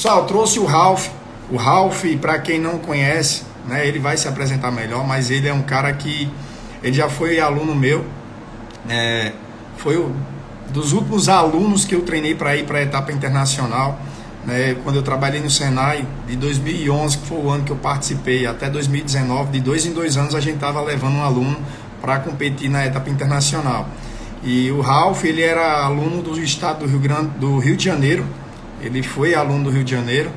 Pessoal, eu trouxe o Ralph. O Ralph, para quem não conhece, né, ele vai se apresentar melhor, mas ele é um cara que ele já foi aluno meu, foi dos últimos alunos que eu treinei para ir para a etapa internacional, né, quando eu trabalhei no Senai, de 2011, que foi o ano que eu participei, até 2019, de 2 em 2 anos a gente estava levando um aluno para competir na etapa internacional. E o Ralph, ele era aluno do estado do Rio de Janeiro, ele foi aluno do Rio de Janeiro,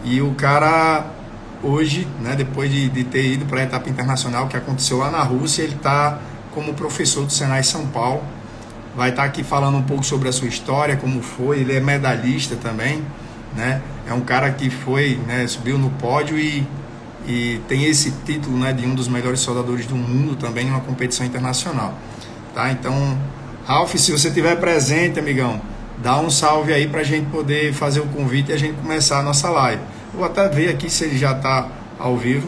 e o cara hoje, né, depois de ter ido para a etapa internacional que aconteceu lá na Rússia, ele está como professor do Senai São Paulo. Vai estar aqui falando um pouco sobre a sua história, como foi. Ele é medalhista também, né? É um cara que foi, né, subiu no pódio e tem esse título, né, de um dos melhores soldadores do mundo também em uma competição internacional, tá? Então, Ralph, se você estiver presente, amigão, dá um salve aí para a gente poder fazer o convite e a gente começar a nossa live. Vou até ver aqui se ele já está ao vivo.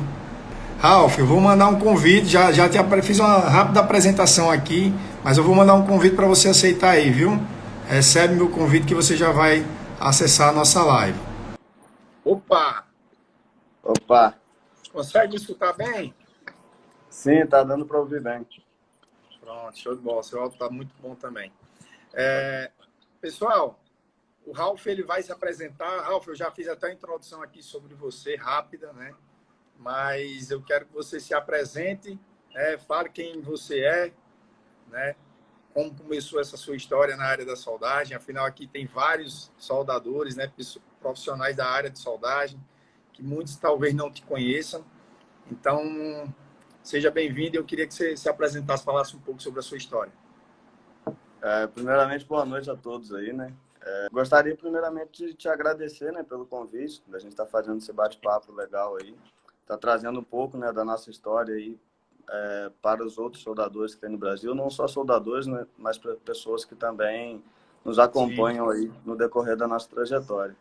Ralph, eu vou mandar um convite, fiz uma rápida apresentação aqui, mas eu vou mandar um convite para você aceitar aí, viu? Recebe meu convite que você já vai acessar a nossa live. Opa! Opa! Consegue me escutar bem? Sim, tá dando para ouvir bem. Pronto, show de bola. Seu áudio está muito bom também. Pessoal, o Ralph ele vai se apresentar. Ralph, eu já fiz até a introdução aqui sobre você, rápida, né? Mas eu quero que você se apresente, fale quem você é, né? Como começou essa sua história na área da soldagem. Afinal, aqui tem vários soldadores, né? Profissionais da área de soldagem, que muitos talvez não te conheçam. Então, seja bem-vindo. Eu queria que você se apresentasse, falasse um pouco sobre a sua história. Primeiramente, boa noite a todos aí, né? Gostaria primeiramente de te agradecer, né, pelo convite, da gente estar fazendo esse bate-papo legal aí, tá trazendo um pouco, né, da nossa história aí para os outros soldadores que tem no Brasil, não só soldadores, né, mas para pessoas que também nos acompanham aí no decorrer da nossa trajetória.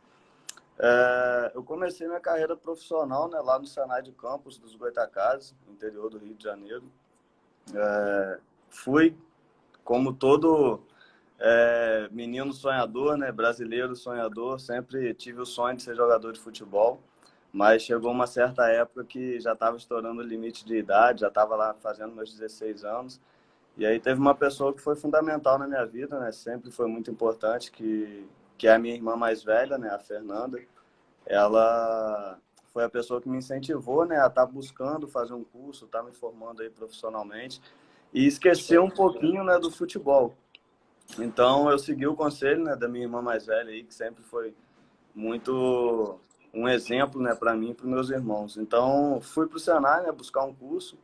Eu comecei minha carreira profissional, né, lá no Senai de Campos dos Goytacazes, no interior do Rio de Janeiro. Fui, como todo menino sonhador, né, brasileiro sonhador, sempre tive o sonho de ser jogador de futebol, mas chegou uma certa época que já estava estourando o limite de idade, já estava lá fazendo meus 16 anos, e aí teve uma pessoa que foi fundamental na minha vida, né, sempre foi muito importante, que é a minha irmã mais velha, né, a Fernanda. Ela foi a pessoa que me incentivou, né, a estar buscando fazer um curso, estar me formando aí profissionalmente, e esquecer um pouquinho, né, do futebol. Então, eu segui o conselho, né, da minha irmã mais velha aí, que sempre foi muito um exemplo, né, para mim e para os meus irmãos. Então, fui para o Senai, né, buscar um curso.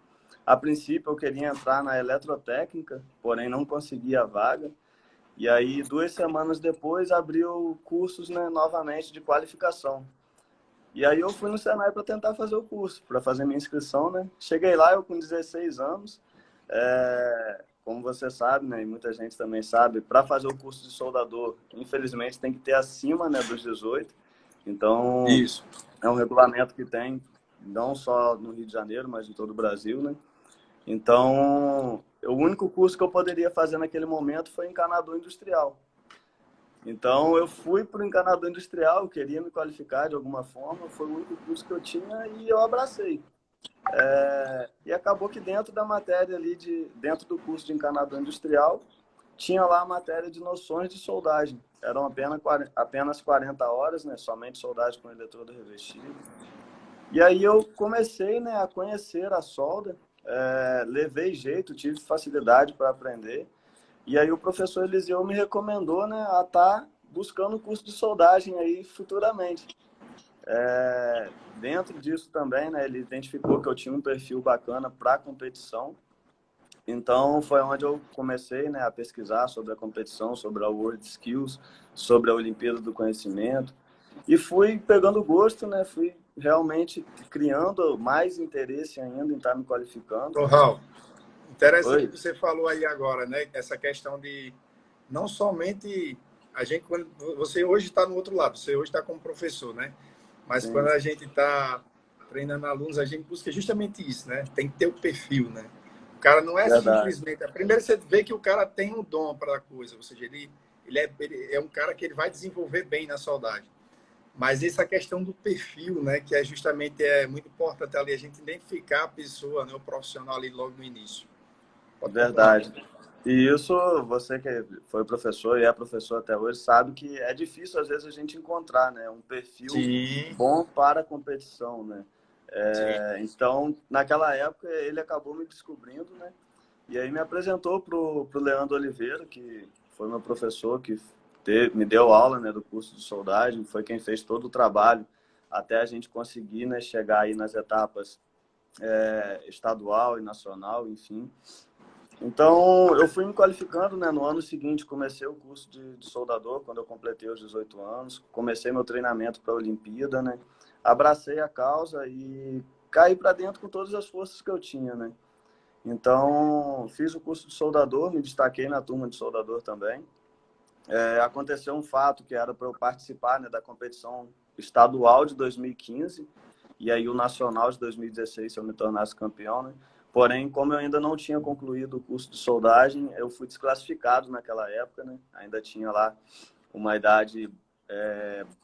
A princípio, eu queria entrar na eletrotécnica, porém não consegui a vaga. E aí, 2 semanas depois, abriu cursos, né, novamente de qualificação. E aí, eu fui no Senai para tentar fazer o curso, para fazer minha inscrição, né. Cheguei lá, eu com 16 anos, como você sabe, né, e muita gente também sabe, para fazer o curso de soldador, infelizmente, tem que ter acima, né, dos 18. Então, Isso. é um regulamento que tem, não só no Rio de Janeiro, mas em todo o Brasil, né? Então, o único curso que eu poderia fazer naquele momento foi encanador industrial. Então, eu fui para o encanador industrial, eu queria me qualificar de alguma forma, foi o único curso que eu tinha e eu abracei. E acabou que dentro da matéria ali, dentro do curso de encanador industrial, tinha lá a matéria de noções de soldagem. Eram apenas 40 horas, né? Somente soldagem com eletrodo revestido. E aí eu comecei, né, a conhecer a solda, levei jeito, tive facilidade para aprender. E aí o professor Eliseu me recomendou, né, a estar buscando o curso de soldagem aí futuramente. Dentro disso também, né, ele identificou que eu tinha um perfil bacana para competição. Então, foi onde eu comecei, né, a pesquisar sobre a competição, sobre a World Skills, sobre a Olimpíada do Conhecimento. E fui pegando gosto, né, fui realmente criando mais interesse ainda em estar me qualificando. Ô, Raul, interessante o que você falou aí agora, né? Essa questão de não somente a gente, quando você hoje está no outro lado, você hoje está como professor, né? Mas sim, quando a gente está treinando alunos, a gente busca justamente isso, né? Tem que ter o perfil, né? O cara não é simplesmente... Primeiro você vê que o cara tem um dom para a coisa, ou seja, ele é um cara que ele vai desenvolver bem na soldagem. Mas essa questão do perfil, né, que é justamente muito importante ali a gente identificar a pessoa, né, o profissional ali logo no início. Pode continuar. Verdade. E isso, você que foi professor e é professor até hoje, sabe que é difícil, às vezes, a gente encontrar, né, um perfil Sim, bom para a competição, né? sim, Então, naquela época, ele acabou me descobrindo, né? E aí me apresentou pro Leandro Oliveira, que foi meu professor, que me deu aula, né, do curso de soldagem, foi quem fez todo o trabalho até a gente conseguir, né, chegar aí nas etapas estadual e nacional, enfim. Então, eu fui me qualificando, né? No ano seguinte, comecei o curso de soldador, quando eu completei os 18 anos. Comecei meu treinamento para a Olimpíada, né? Abracei a causa e caí para dentro com todas as forças que eu tinha, né? Então, fiz o curso de soldador, me destaquei na turma de soldador também. Aconteceu um fato que era para eu participar, né, da competição estadual de 2015 e aí o nacional de 2016, se eu me tornasse campeão, né? Porém, como eu ainda não tinha concluído o curso de soldagem, eu fui desclassificado naquela época, né? Ainda tinha lá uma idade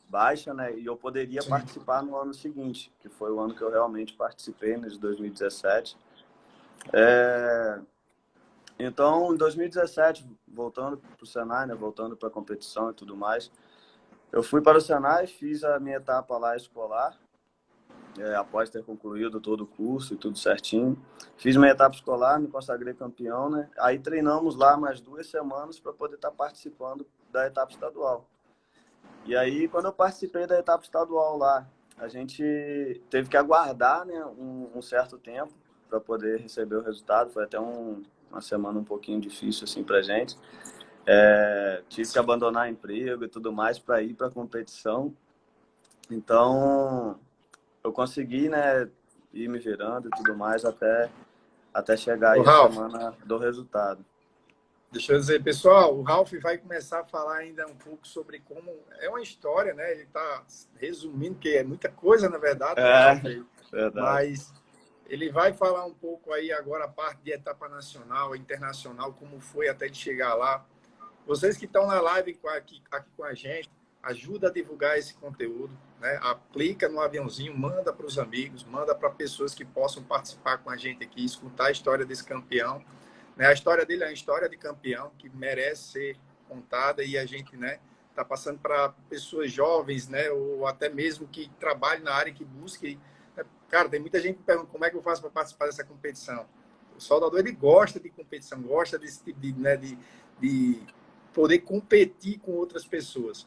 baixa, né? E eu poderia sim. participar no ano seguinte, que foi o ano que eu realmente participei, né, de 2017. Então, em 2017, voltando para o Senai, né? Voltando para a competição e tudo mais, eu fui para o Senai, fiz a minha etapa lá escolar, após ter concluído todo o curso e tudo certinho. Fiz minha etapa escolar, me consagrei campeão, né? Aí treinamos lá mais 2 semanas para poder estar participando da etapa estadual. E aí, quando eu participei da etapa estadual lá, a gente teve que aguardar, né, um certo tempo para poder receber o resultado. Foi até uma semana um pouquinho difícil assim para a gente. Tive que abandonar emprego e tudo mais para ir para a competição. Então, eu consegui, né, ir me virando e tudo mais até chegar O aí a Ralf, semana do resultado. deixa eu dizer, pessoal, o Ralf vai começar a falar ainda um pouco sobre como é uma história, né? Ele está resumindo, que é muita coisa, na verdade, né, É, Ralf? verdade. Mas ele vai falar um pouco aí agora a parte de etapa nacional, internacional, como foi até de chegar lá. Vocês que estão na live aqui com a gente, ajuda a divulgar esse conteúdo, né? Aplica no aviãozinho, manda para os amigos, manda para pessoas que possam participar com a gente aqui, escutar a história desse campeão, né? A história dele é uma história de campeão que merece ser contada e a gente, né, está passando para pessoas jovens, né, ou até mesmo que trabalhem na área, que busquem. Cara, tem muita gente que pergunta como é que eu faço para participar dessa competição. O soldador, ele gosta de competição, gosta desse tipo de poder competir com outras pessoas.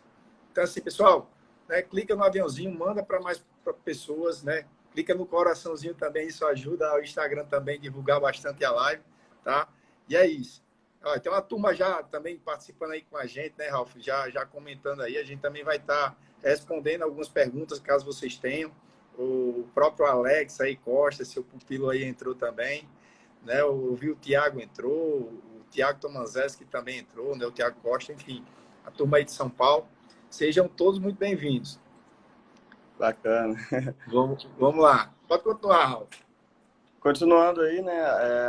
Então, assim, pessoal, né, clica no aviãozinho, manda para mais pra pessoas, né? Clica no coraçãozinho também, isso ajuda o Instagram também a divulgar bastante a live, tá? E é isso. Ó, tem uma turma já também participando aí com a gente, né, Ralf? Já comentando aí. A gente também vai estar respondendo algumas perguntas, caso vocês tenham. O próprio Alex aí, Costa, seu pupilo aí entrou também, né? Eu vi o Thiago entrou, o Thiago Tomanzeski também entrou, né? O Thiago Costa, enfim, a turma aí de São Paulo. Sejam todos muito bem-vindos. Bacana. Vamos lá. Pode continuar, Ralf. Continuando aí, né,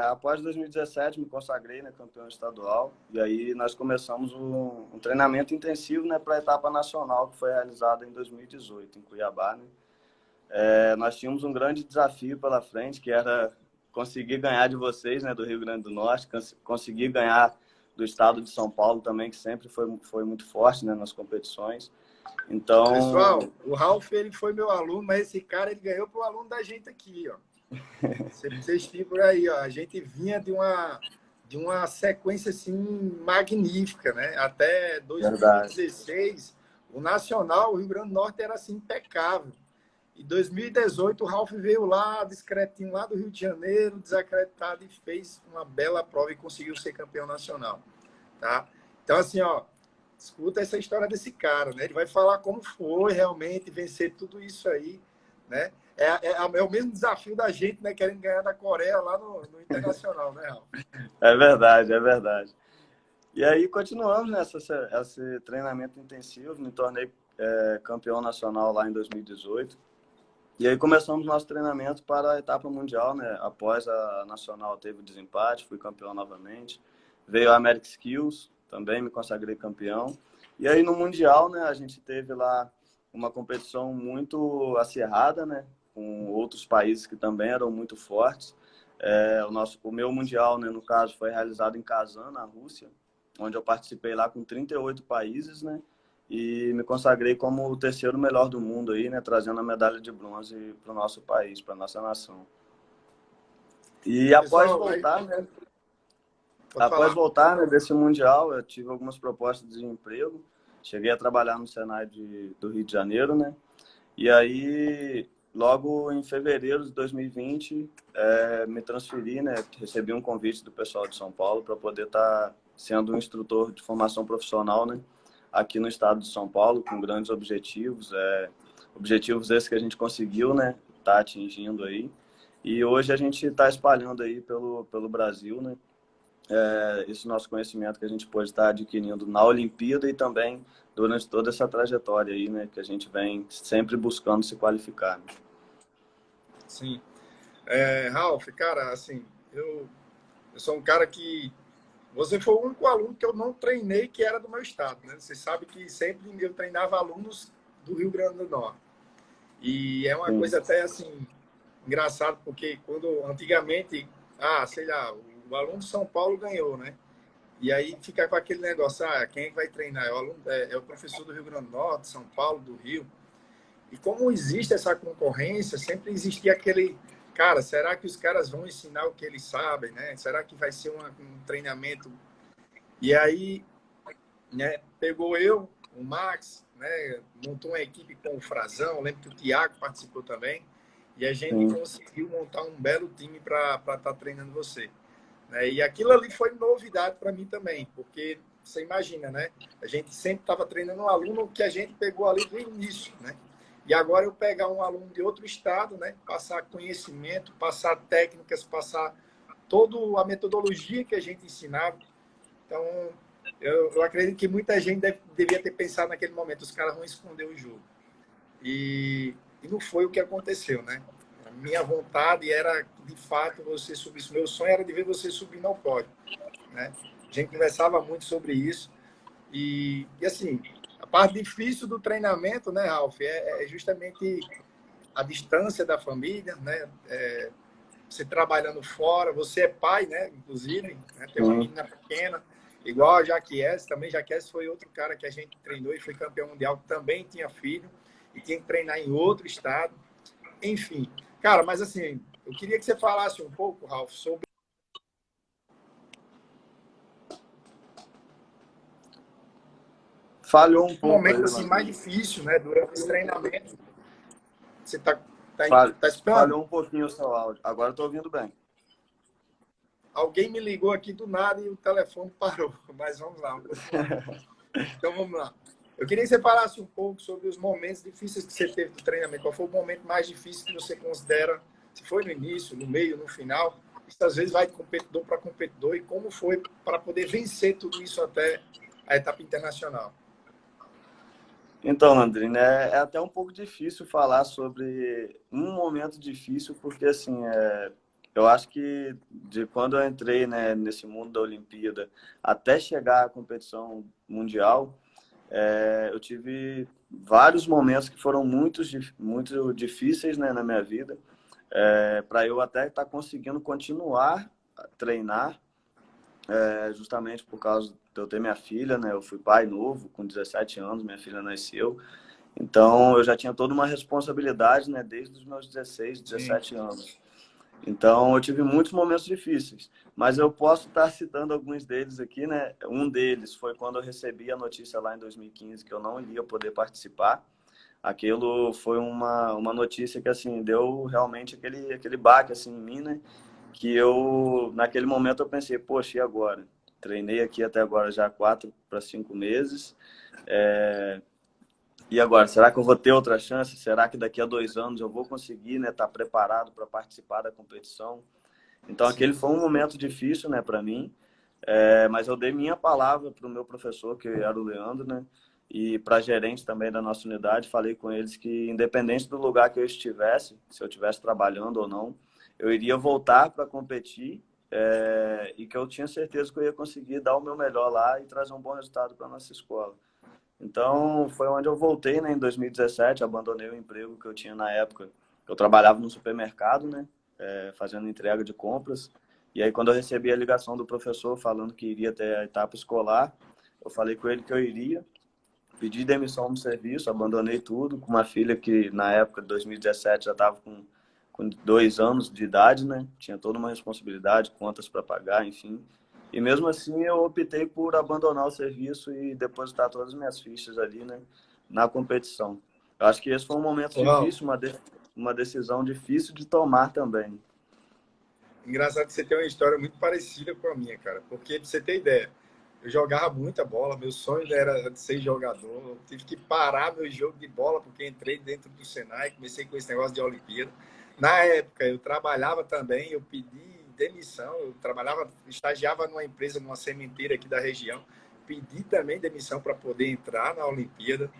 após 2017 me consagrei, né, campeão estadual, e aí nós começamos um treinamento intensivo, né, para a etapa nacional que foi realizada em 2018 em Cuiabá, né. Nós tínhamos um grande desafio pela frente, que era conseguir ganhar de vocês, né, do Rio Grande do Norte, conseguir ganhar do estado de São Paulo também, que sempre foi muito forte, né, nas competições. Pessoal, Então, o Ralf, ele foi meu aluno, mas esse cara, ele ganhou para o aluno da gente aqui, ó. Vocês ficam aí, ó. A gente vinha de uma sequência, assim, magnífica, né? Até verdade. 2016, o Nacional, o Rio Grande do Norte era, assim, impecável. Em 2018, o Ralf veio lá, discretinho, lá do Rio de Janeiro, desacreditado, e fez uma bela prova e conseguiu ser campeão nacional, tá? Então, assim, ó, escuta essa história desse cara, né? Ele vai falar como foi realmente vencer tudo isso aí, né? É o mesmo desafio da gente, né? Querendo ganhar da Coreia lá no Internacional, né, Ralf? É verdade, é verdade. E aí continuamos nessa esse treinamento intensivo, me tornei campeão nacional lá em 2018. E aí começamos nosso treinamento para a etapa mundial, né? Após a nacional teve o desempate, fui campeão novamente. Veio a American Skills, também me consagrei campeão. E aí no mundial, né, a gente teve lá uma competição muito acirrada, né? Com outros países que também eram muito fortes. O meu mundial, né, no caso, foi realizado em Kazan, na Rússia, onde eu participei lá com 38 países, né? E me consagrei como o terceiro melhor do mundo aí, né? Trazendo a medalha de bronze para o nosso país, para nossa nação. E após Pessoal, aí, voltar, né? pode Após falar. voltar, né, desse mundial, eu tive algumas propostas de emprego. Cheguei a trabalhar no Senai do Rio de Janeiro, né? E aí, logo em fevereiro de 2020, me transferi, né? Recebi um convite do pessoal de São Paulo para poder estar sendo um instrutor de formação profissional, né? Aqui no estado de São Paulo, com grandes objetivos. Objetivos esses que a gente conseguiu, né? Tá atingindo aí. E hoje a gente está espalhando aí pelo Brasil, né? Esse nosso conhecimento que a gente pode estar adquirindo na Olimpíada e também durante toda essa trajetória aí, né, que a gente vem sempre buscando se qualificar. Né? Sim. Ralf, cara, assim, eu sou um cara que... Você foi o único aluno que eu não treinei que era do meu estado, né? Você sabe que sempre eu treinava alunos do Rio Grande do Norte. E é uma Sim. coisa até, assim, engraçado, porque quando antigamente, sei lá, o aluno de São Paulo ganhou, né? E aí fica com aquele negócio, quem é que vai treinar? É o professor do Rio Grande do Norte, São Paulo, do Rio. E como existe essa concorrência, sempre existia aquele, cara, será que os caras vão ensinar o que eles sabem, né? Será que vai ser um treinamento? E aí, né, pegou eu, o Max, né, montou uma equipe com o Frazão, lembro que o Thiago participou também, e a gente Sim. conseguiu montar um belo time para estar treinando você. Né? E aquilo ali foi novidade para mim também, porque você imagina, né? A gente sempre estava treinando um aluno que a gente pegou ali do início, né? E agora eu pegar um aluno de outro estado, né? Passar conhecimento, passar técnicas, passar toda a metodologia que a gente ensinava. Então, eu acredito que muita gente devia ter pensado naquele momento, os caras vão esconder o jogo. E não foi o que aconteceu, né? A minha vontade era, de fato, você subir. Meu sonho era de ver você subindo ao pódio, né? A gente conversava muito sobre isso. E assim, a parte difícil do treinamento, né, Ralf, é justamente a distância da família, né? Você trabalhando fora, você é pai, né? Inclusive, né? Tem uma Sim. menina pequena, igual a Jaquies, também Jaquies foi outro cara que a gente treinou e foi campeão mundial, que também tinha filho e tinha que treinar em outro estado. Enfim, cara, mas assim, eu queria que você falasse um pouco, Ralf, sobre Falhou um o pouco aí, momento assim, mais Landry. difícil, né, durante esse treinamento. Você tá escutando? Falhou um pouquinho o seu áudio. Agora eu tô ouvindo bem. Alguém me ligou aqui do nada e o telefone parou, mas vamos lá, vamos continuar. Então vamos lá. Eu queria que você falasse um pouco sobre os momentos difíceis que você teve do treinamento. Qual foi o momento mais difícil que você considera? Se foi no início, no meio, no final? Isso às vezes vai de competidor para competidor. E como foi para poder vencer tudo isso até a etapa internacional? Então, Landry, né, é até um pouco difícil falar sobre um momento difícil, porque assim, eu acho que de quando eu entrei, né, nesse mundo da Olimpíada até chegar à competição mundial, eu tive vários momentos que foram muito difíceis, né, na minha vida, para eu até estar conseguindo continuar a treinar, justamente por causa de eu ter minha filha, né? Eu fui pai novo, com 17 anos, minha filha nasceu. Então, eu já tinha toda uma responsabilidade, né? Desde os meus 16, Sim. 17 anos. Então, eu tive muitos momentos difíceis. Mas eu posso estar citando alguns deles aqui, né? Um deles foi quando eu recebi a notícia lá em 2015 que eu não iria poder participar. Aquilo foi uma notícia que, assim, deu realmente aquele baque, assim, em mim, né? Que eu, naquele momento, eu pensei, poxa, e agora? Treinei aqui até agora já 4 para 5 meses. E agora, será que eu vou ter outra chance? Será que daqui a 2 anos eu vou conseguir, né, estar preparado para participar da competição? Então, aquele Sim. foi um momento difícil, né, para mim. Mas eu dei minha palavra para o meu professor, que era o Leandro, né? E para a gerente também da nossa unidade, falei com eles que, independente do lugar que eu estivesse, se eu estivesse trabalhando ou não, eu iria voltar para competir, e que eu tinha certeza que eu ia conseguir dar o meu melhor lá e trazer um bom resultado para a nossa escola. Então, foi onde eu voltei, né, em 2017, abandonei o emprego que eu tinha na época. Eu trabalhava no supermercado, né, fazendo entrega de compras. E aí, quando eu recebi a ligação do professor falando que iria ter a etapa escolar, eu falei com ele que eu iria, pedi demissão no serviço, abandonei tudo, com uma filha que, na época de 2017, já estava com 2 anos de idade, né, tinha toda uma responsabilidade, contas para pagar, enfim. E mesmo assim eu optei por abandonar o serviço e depositar todas as minhas fichas ali, né, na competição. Eu acho que esse foi um momento Uau. difícil, uma decisão difícil de tomar também. Engraçado que você tem uma história muito parecida com a minha, cara. Porque, pra você ter ideia, eu jogava muita bola, meu sonho era de ser jogador. Eu tive que parar meu jogo de bola porque entrei dentro do Senai, comecei com esse negócio de Olimpíada. Na época, eu trabalhava também, eu pedi demissão, eu trabalhava, estagiava numa empresa, numa sementeira aqui da região, pedi também demissão para poder entrar na Olimpíada.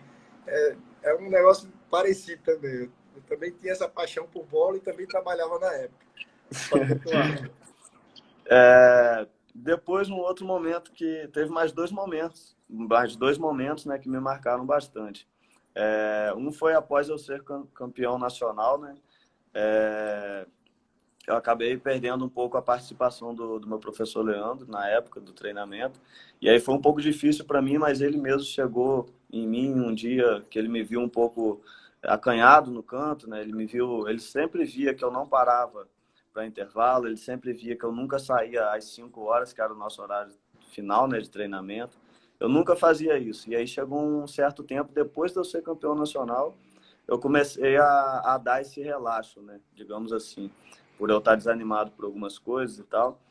É um negócio parecido também. Eu também tinha essa paixão por bola e também trabalhava na época. Pode continuar. Depois, num outro momento que teve mais dois momentos, né, que me marcaram bastante. Um foi após eu ser campeão nacional, né? É, eu acabei perdendo um pouco a participação do meu professor Leandro na época do treinamento. E aí foi um pouco difícil para mim, mas ele mesmo chegou em mim um dia que ele me viu um pouco acanhado no canto, né? Ele me viu, ele sempre via que eu não parava para intervalo, ele sempre via que eu nunca saía às 5 horas, que era o nosso horário final, né, de treinamento. Eu nunca fazia isso. E aí chegou um certo tempo, depois de eu ser campeão nacional, eu comecei a dar esse relaxo, né, digamos assim, por eu estar desanimado por algumas coisas e tal.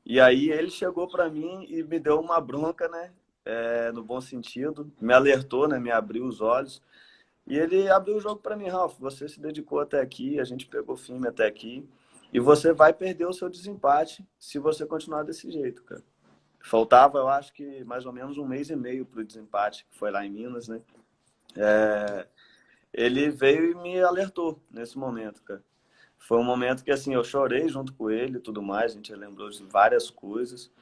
E aí ele chegou para mim e me deu uma bronca, né, no bom sentido, me alertou, né, me abriu os olhos. E ele abriu o jogo para mim: Ralf, você se dedicou até aqui, a gente pegou firme até aqui, e você vai perder o seu desempate se você continuar desse jeito, cara. Faltava, eu acho que mais ou menos 1 mês e meio para o desempate, que foi lá em Minas, né? Ele veio e me alertou nesse momento, cara. Foi um momento que, assim, eu chorei junto com ele e tudo mais, a gente lembrou de várias coisas.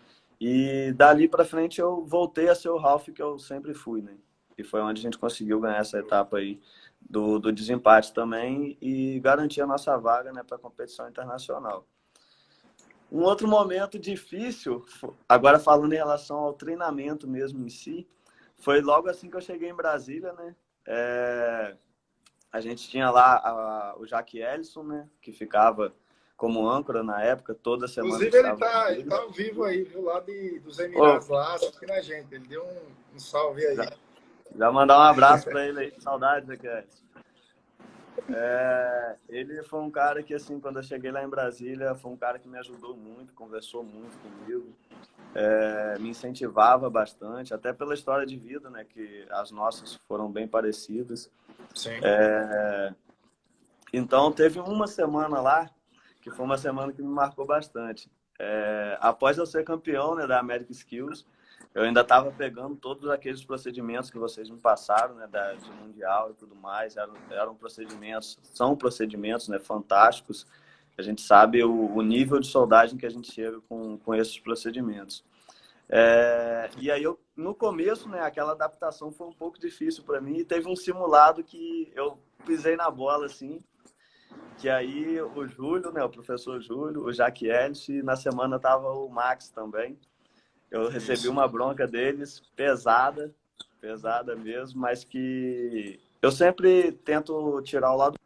E dali para frente eu voltei a ser o Ralf que eu sempre fui, né? E foi onde a gente conseguiu ganhar essa etapa aí do desempate também e garantir a nossa vaga, né, para a competição internacional. Um outro momento difícil, agora falando em relação ao treinamento mesmo em si, foi logo assim que eu cheguei em Brasília, né? A gente tinha lá o Jaque Ellison, né, que ficava como âncora na época, toda semana a gente Inclusive, ele estava com tá, ele ele. tá ao vivo aí, viu? Lá dos Oh, Emirados, lá, assistindo a gente. Ele deu um salve aí. já mandar um abraço para ele aí, saudades aqui. Ele foi um cara que, assim, quando eu cheguei lá em Brasília, foi um cara que me ajudou muito, conversou muito comigo, me incentivava bastante, até pela história de vida, né, que as nossas foram bem parecidas. Sim. Então, teve uma semana lá, que foi uma semana que me marcou bastante. Após eu ser campeão, né, da American Skills, eu ainda estava pegando todos aqueles procedimentos que vocês me passaram, né, de Mundial e tudo mais. Eram procedimentos, são procedimentos, né, fantásticos. A gente sabe o nível de soldagem que a gente chega com esses procedimentos. E aí, no começo, né, aquela adaptação foi um pouco difícil para mim. E teve um simulado que eu pisei na bola, assim, que aí o Júlio, né, o professor Júlio, o Jaque Ellis, e na semana tava o Max também. Eu recebi Isso. uma bronca deles, pesada, pesada mesmo, mas que eu sempre tento tirar o lado.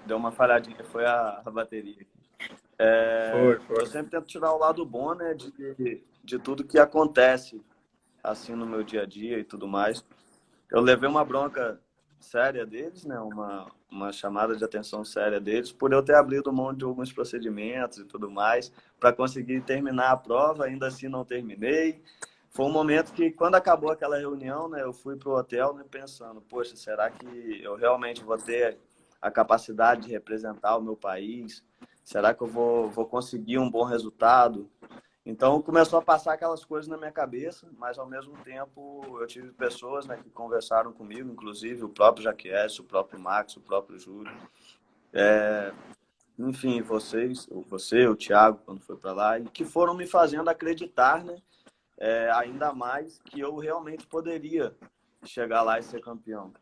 Deu uma falhadinha, foi a bateria. Foi. Eu sempre tento tirar o lado bom, né, de tudo que acontece assim no meu dia a dia e tudo mais. Eu levei uma bronca séria deles, né? Uma chamada de atenção séria deles, por eu ter abrido mão de alguns procedimentos e tudo mais, para conseguir terminar a prova, ainda assim não terminei. Foi um momento que, quando acabou aquela reunião, né, eu fui para o hotel, né, pensando: poxa, será que eu realmente vou ter a capacidade de representar o meu país? Será que eu vou conseguir um bom resultado? Então começou a passar aquelas coisas na minha cabeça, mas ao mesmo tempo eu tive pessoas, né, que conversaram comigo, inclusive o próprio Jaquies, o próprio Max, o próprio Júlio. Enfim, você, o Thiago, quando foi para lá, e que foram me fazendo acreditar, né, ainda mais que eu realmente poderia chegar lá e ser campeão.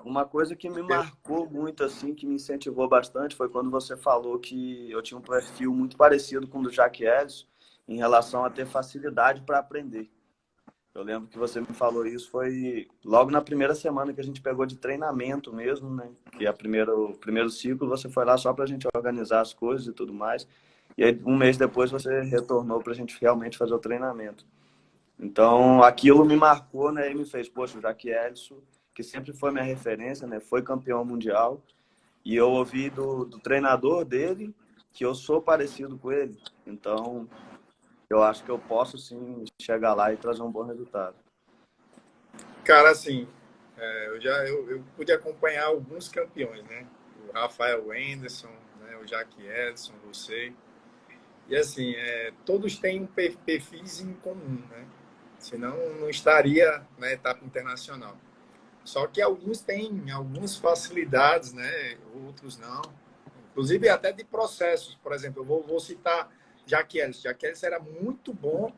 Uma coisa que me marcou muito, assim, que me incentivou bastante, foi quando você falou que eu tinha um perfil muito parecido com o do Jaque Ellis em relação a ter facilidade para aprender. Eu lembro que você me falou isso, foi logo na primeira semana que a gente pegou de treinamento mesmo, né? Que o primeiro ciclo você foi lá só para a gente organizar as coisas e tudo mais. E aí, um mês depois, você retornou para a gente realmente fazer o treinamento. Então, aquilo me marcou, né? E me fez, poxa, o Jaque Edson, que sempre foi minha referência, né? Foi campeão mundial. E eu ouvi do treinador dele que eu sou parecido com ele. Então, eu acho que eu posso, sim, chegar lá e trazer um bom resultado. Cara, assim, eu pude acompanhar alguns campeões, né? O Rafael Wenderson, né? O Jaque Edson, você. E assim, todos têm perfis em comum, né? Senão não estaria na etapa internacional. Só que alguns têm algumas facilidades, né? Outros não. Inclusive até de processos. Por exemplo, eu vou citar Jaque Ellis. Jaque Ellis era muito bom.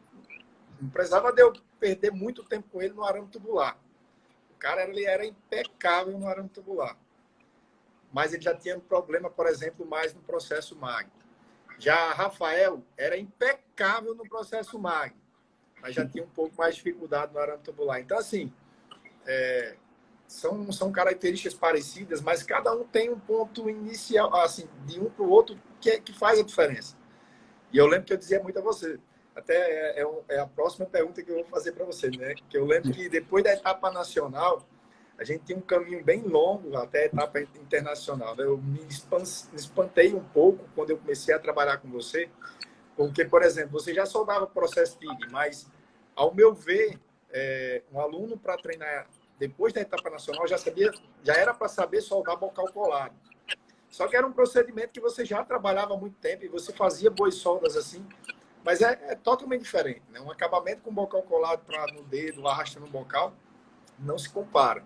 Não precisava de eu perder muito tempo com ele no arame tubular. O cara ele era impecável no arame tubular. Mas ele já tinha um problema, por exemplo, mais no processo MAG. Já Rafael era impecável no processo MAG, mas já tinha um pouco mais de dificuldade no arame tubular. Então, assim, são características parecidas, mas cada um tem um ponto inicial, assim, de um para o outro, que faz a diferença. E eu lembro que eu dizia muito a você, até é a próxima pergunta que eu vou fazer para você, né? Que eu lembro que depois da etapa nacional, a gente tinha um caminho bem longo até a etapa internacional. Eu me espantei um pouco quando eu comecei a trabalhar com você, porque, por exemplo, você já soldava o processo TIG, mas, ao meu ver, um aluno para treinar depois da etapa nacional já era para saber soldar bocal colado. Só que era um procedimento que você já trabalhava há muito tempo e você fazia boas soldas assim, mas é totalmente diferente, né? Um acabamento com bocal colado no dedo, arrastando o bocal, não se compara.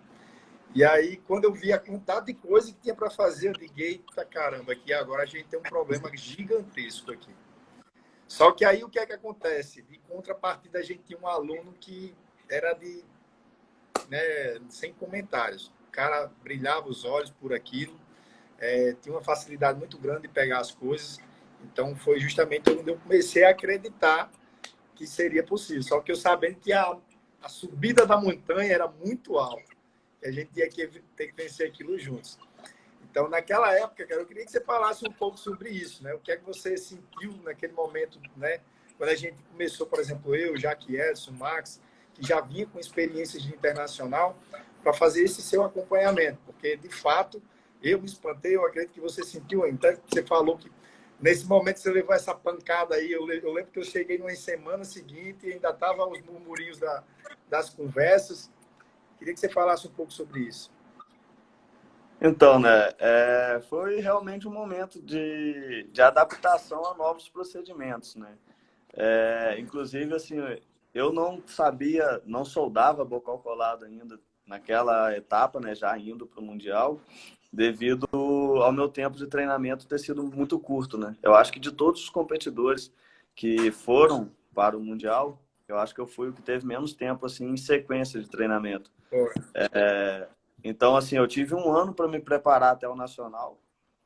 E aí, quando eu vi a quantidade de coisa que tinha para fazer, eu digo, eita caramba, aqui agora a gente tem um problema gigantesco aqui. Só que aí o que é que acontece? De contrapartida, a gente tinha um aluno que era sem comentários. O cara brilhava os olhos por aquilo, tinha uma facilidade muito grande de pegar as coisas. Então, foi justamente onde eu comecei a acreditar que seria possível. Só que eu sabendo que a subida da montanha era muito alta. E a gente ia ter que vencer aquilo juntos. Então, naquela época, cara, eu queria que você falasse um pouco sobre isso, né? O que é que você sentiu naquele momento, né? Quando a gente começou, por exemplo, eu, Jaque Edson, Max, que já vinha com experiências de internacional, para fazer esse seu acompanhamento. Porque, de fato, eu me espantei, eu acredito que você sentiu ainda. Até você falou que nesse momento você levou essa pancada aí. Eu lembro que eu cheguei numa semana seguinte e ainda estavam os murmurinhos das conversas. Queria que você falasse um pouco sobre isso. Então, né, foi realmente um momento de adaptação a novos procedimentos, né? Inclusive, assim, eu não sabia, não soldava bocal colado ainda naquela etapa, né, já indo para o Mundial, devido ao meu tempo de treinamento ter sido muito curto, né? Eu acho que de todos os competidores que foram para o Mundial, eu acho que eu fui o que teve menos tempo, assim, em sequência de treinamento. Então, assim, eu tive um ano para me preparar até o Nacional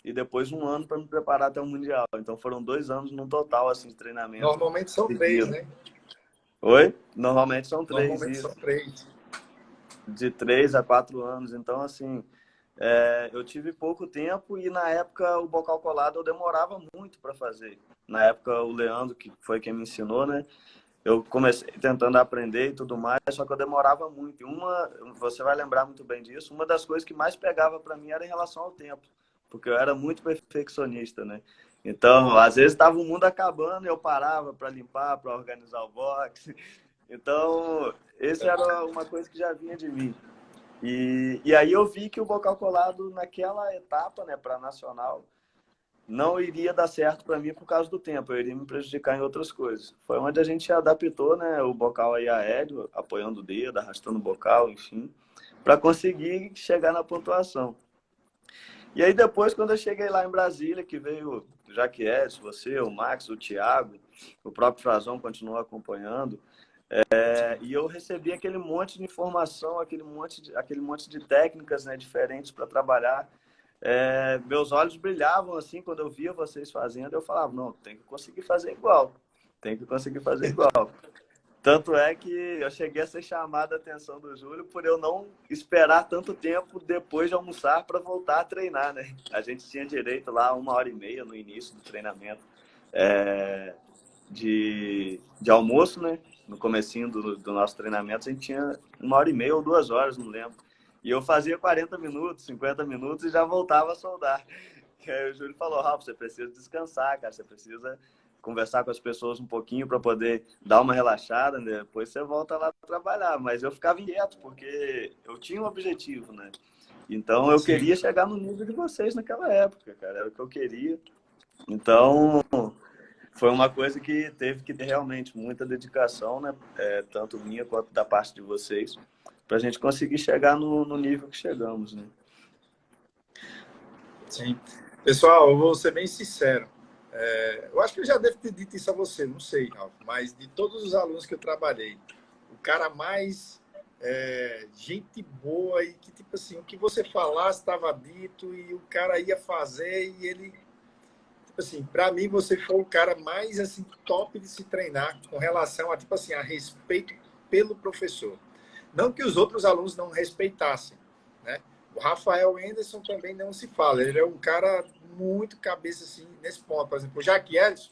e depois um ano para me preparar até o Mundial. Então, foram 2 anos no total, assim, de treinamento. Normalmente são 3, né? Oi? Normalmente são 3. Normalmente isso. são 3. De 3 a 4 anos. Então, assim, eu tive pouco tempo e, na época, o bocal colado eu demorava muito para fazer. Na época, o Leandro, que foi quem me ensinou, né? Eu comecei tentando aprender e tudo mais, só que eu demorava muito. E você vai lembrar muito bem disso, uma das coisas que mais pegava para mim era em relação ao tempo, porque eu era muito perfeccionista, né? Então, às vezes estava o mundo acabando e eu parava para limpar, para organizar o box. Então, esse era uma coisa que já vinha de mim. E aí eu vi que o bocal colado naquela etapa, né, para nacional, não iria dar certo para mim por causa do tempo, eu iria me prejudicar em outras coisas. Foi onde a gente adaptou, né, o bocal aí aéreo, apoiando o dedo, arrastando o bocal, enfim, para conseguir chegar na pontuação. E aí depois, quando eu cheguei lá em Brasília, que veio Jaquies, você, o Max, o Thiago, o próprio Frazão continuou acompanhando. E eu recebi aquele monte de informação, aquele monte de técnicas, né, diferentes para trabalhar. Meus olhos brilhavam assim quando eu via vocês fazendo. Eu falava, não, tem que conseguir fazer igual. Tem que conseguir fazer igual. Tanto é que eu cheguei a ser chamado a atenção do Júlio por eu não esperar tanto tempo depois de almoçar para voltar a treinar, né? A gente tinha direito lá 1h30 no início do treinamento de almoço, né? No comecinho do nosso treinamento, a gente tinha 1h30 ou 2 horas, não lembro. E eu fazia 40 minutos, 50 minutos e já voltava a soldar. E aí o Júlio falou, Ralf, você precisa descansar, cara, você precisa conversar com as pessoas um pouquinho para poder dar uma relaxada, né? Depois você volta lá para trabalhar. Mas eu ficava inquieto, porque eu tinha um objetivo, né? Então eu queria chegar no nível de vocês naquela época, cara, era o que eu queria. Então foi uma coisa que teve que ter realmente muita dedicação, né? Tanto minha quanto da parte de vocês, para a gente conseguir chegar no nível que chegamos, né? Sim. Pessoal, eu vou ser bem sincero. Eu acho que eu já devo ter dito isso a você, não sei, Ralf, mas de todos os alunos que eu trabalhei, o cara mais gente boa e que, tipo assim, o que você falasse estava dito e o cara ia fazer e ele... Tipo assim, para mim você foi o cara mais assim top de se treinar com relação a, tipo assim, a respeito pelo professor. Não que os outros alunos não respeitassem, né? O Rafael Anderson também não se fala. Ele é um cara muito cabeça assim nesse ponto. Por exemplo, o Jaquies,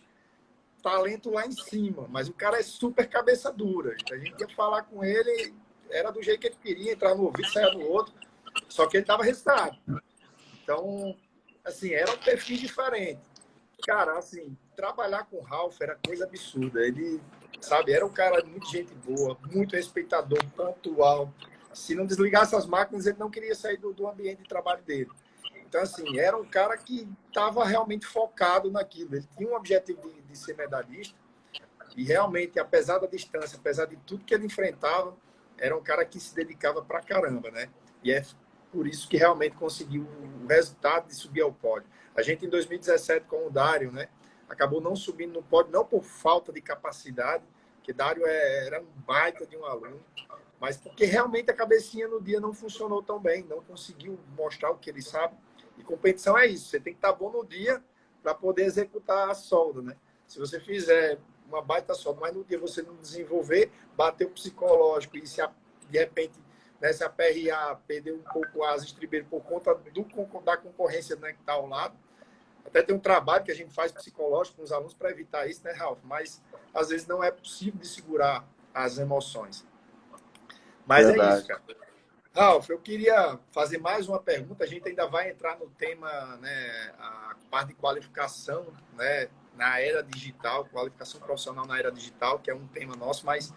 talento lá em cima, mas o cara é super cabeça dura. A gente ia falar com ele, era do jeito que ele queria, entrar no ouvido, sair no outro, só que ele estava resultado. Então, assim, era um perfil diferente. Cara, assim, trabalhar com o Ralf era coisa absurda. Ele, sabe, era um cara muito gente boa, muito respeitador, pontual. Se não desligasse as máquinas, ele não queria sair do ambiente de trabalho dele. Então, assim, era um cara que estava realmente focado naquilo. Ele tinha um objetivo de ser medalhista e realmente, apesar da distância, apesar de tudo que ele enfrentava, era um cara que se dedicava pra caramba, né? E é por isso que realmente conseguiu o resultado de subir ao pódio. A gente, em 2017, com o Dário, né, acabou não subindo no pódio, não por falta de capacidade, porque Dário era um baita de um aluno, mas porque realmente a cabecinha no dia não funcionou tão bem, não conseguiu mostrar o que ele sabe. E competição é isso, você tem que estar bom no dia para poder executar a solda, né? Se você fizer uma baita solda, mas no dia você não desenvolver, bater o psicológico e se de repente, né, se a PRA perder um pouco as estribeiras por conta da concorrência, né, que está ao lado, até tem um trabalho que a gente faz psicológico com os alunos para evitar isso, né, Ralf? Mas às vezes não é possível de segurar as emoções. Mas Verdade. É isso, cara. Ralf, eu queria fazer mais uma pergunta. A gente ainda vai entrar no tema, né, a parte de qualificação, né, na era digital, qualificação profissional na era digital, que é um tema nosso, mas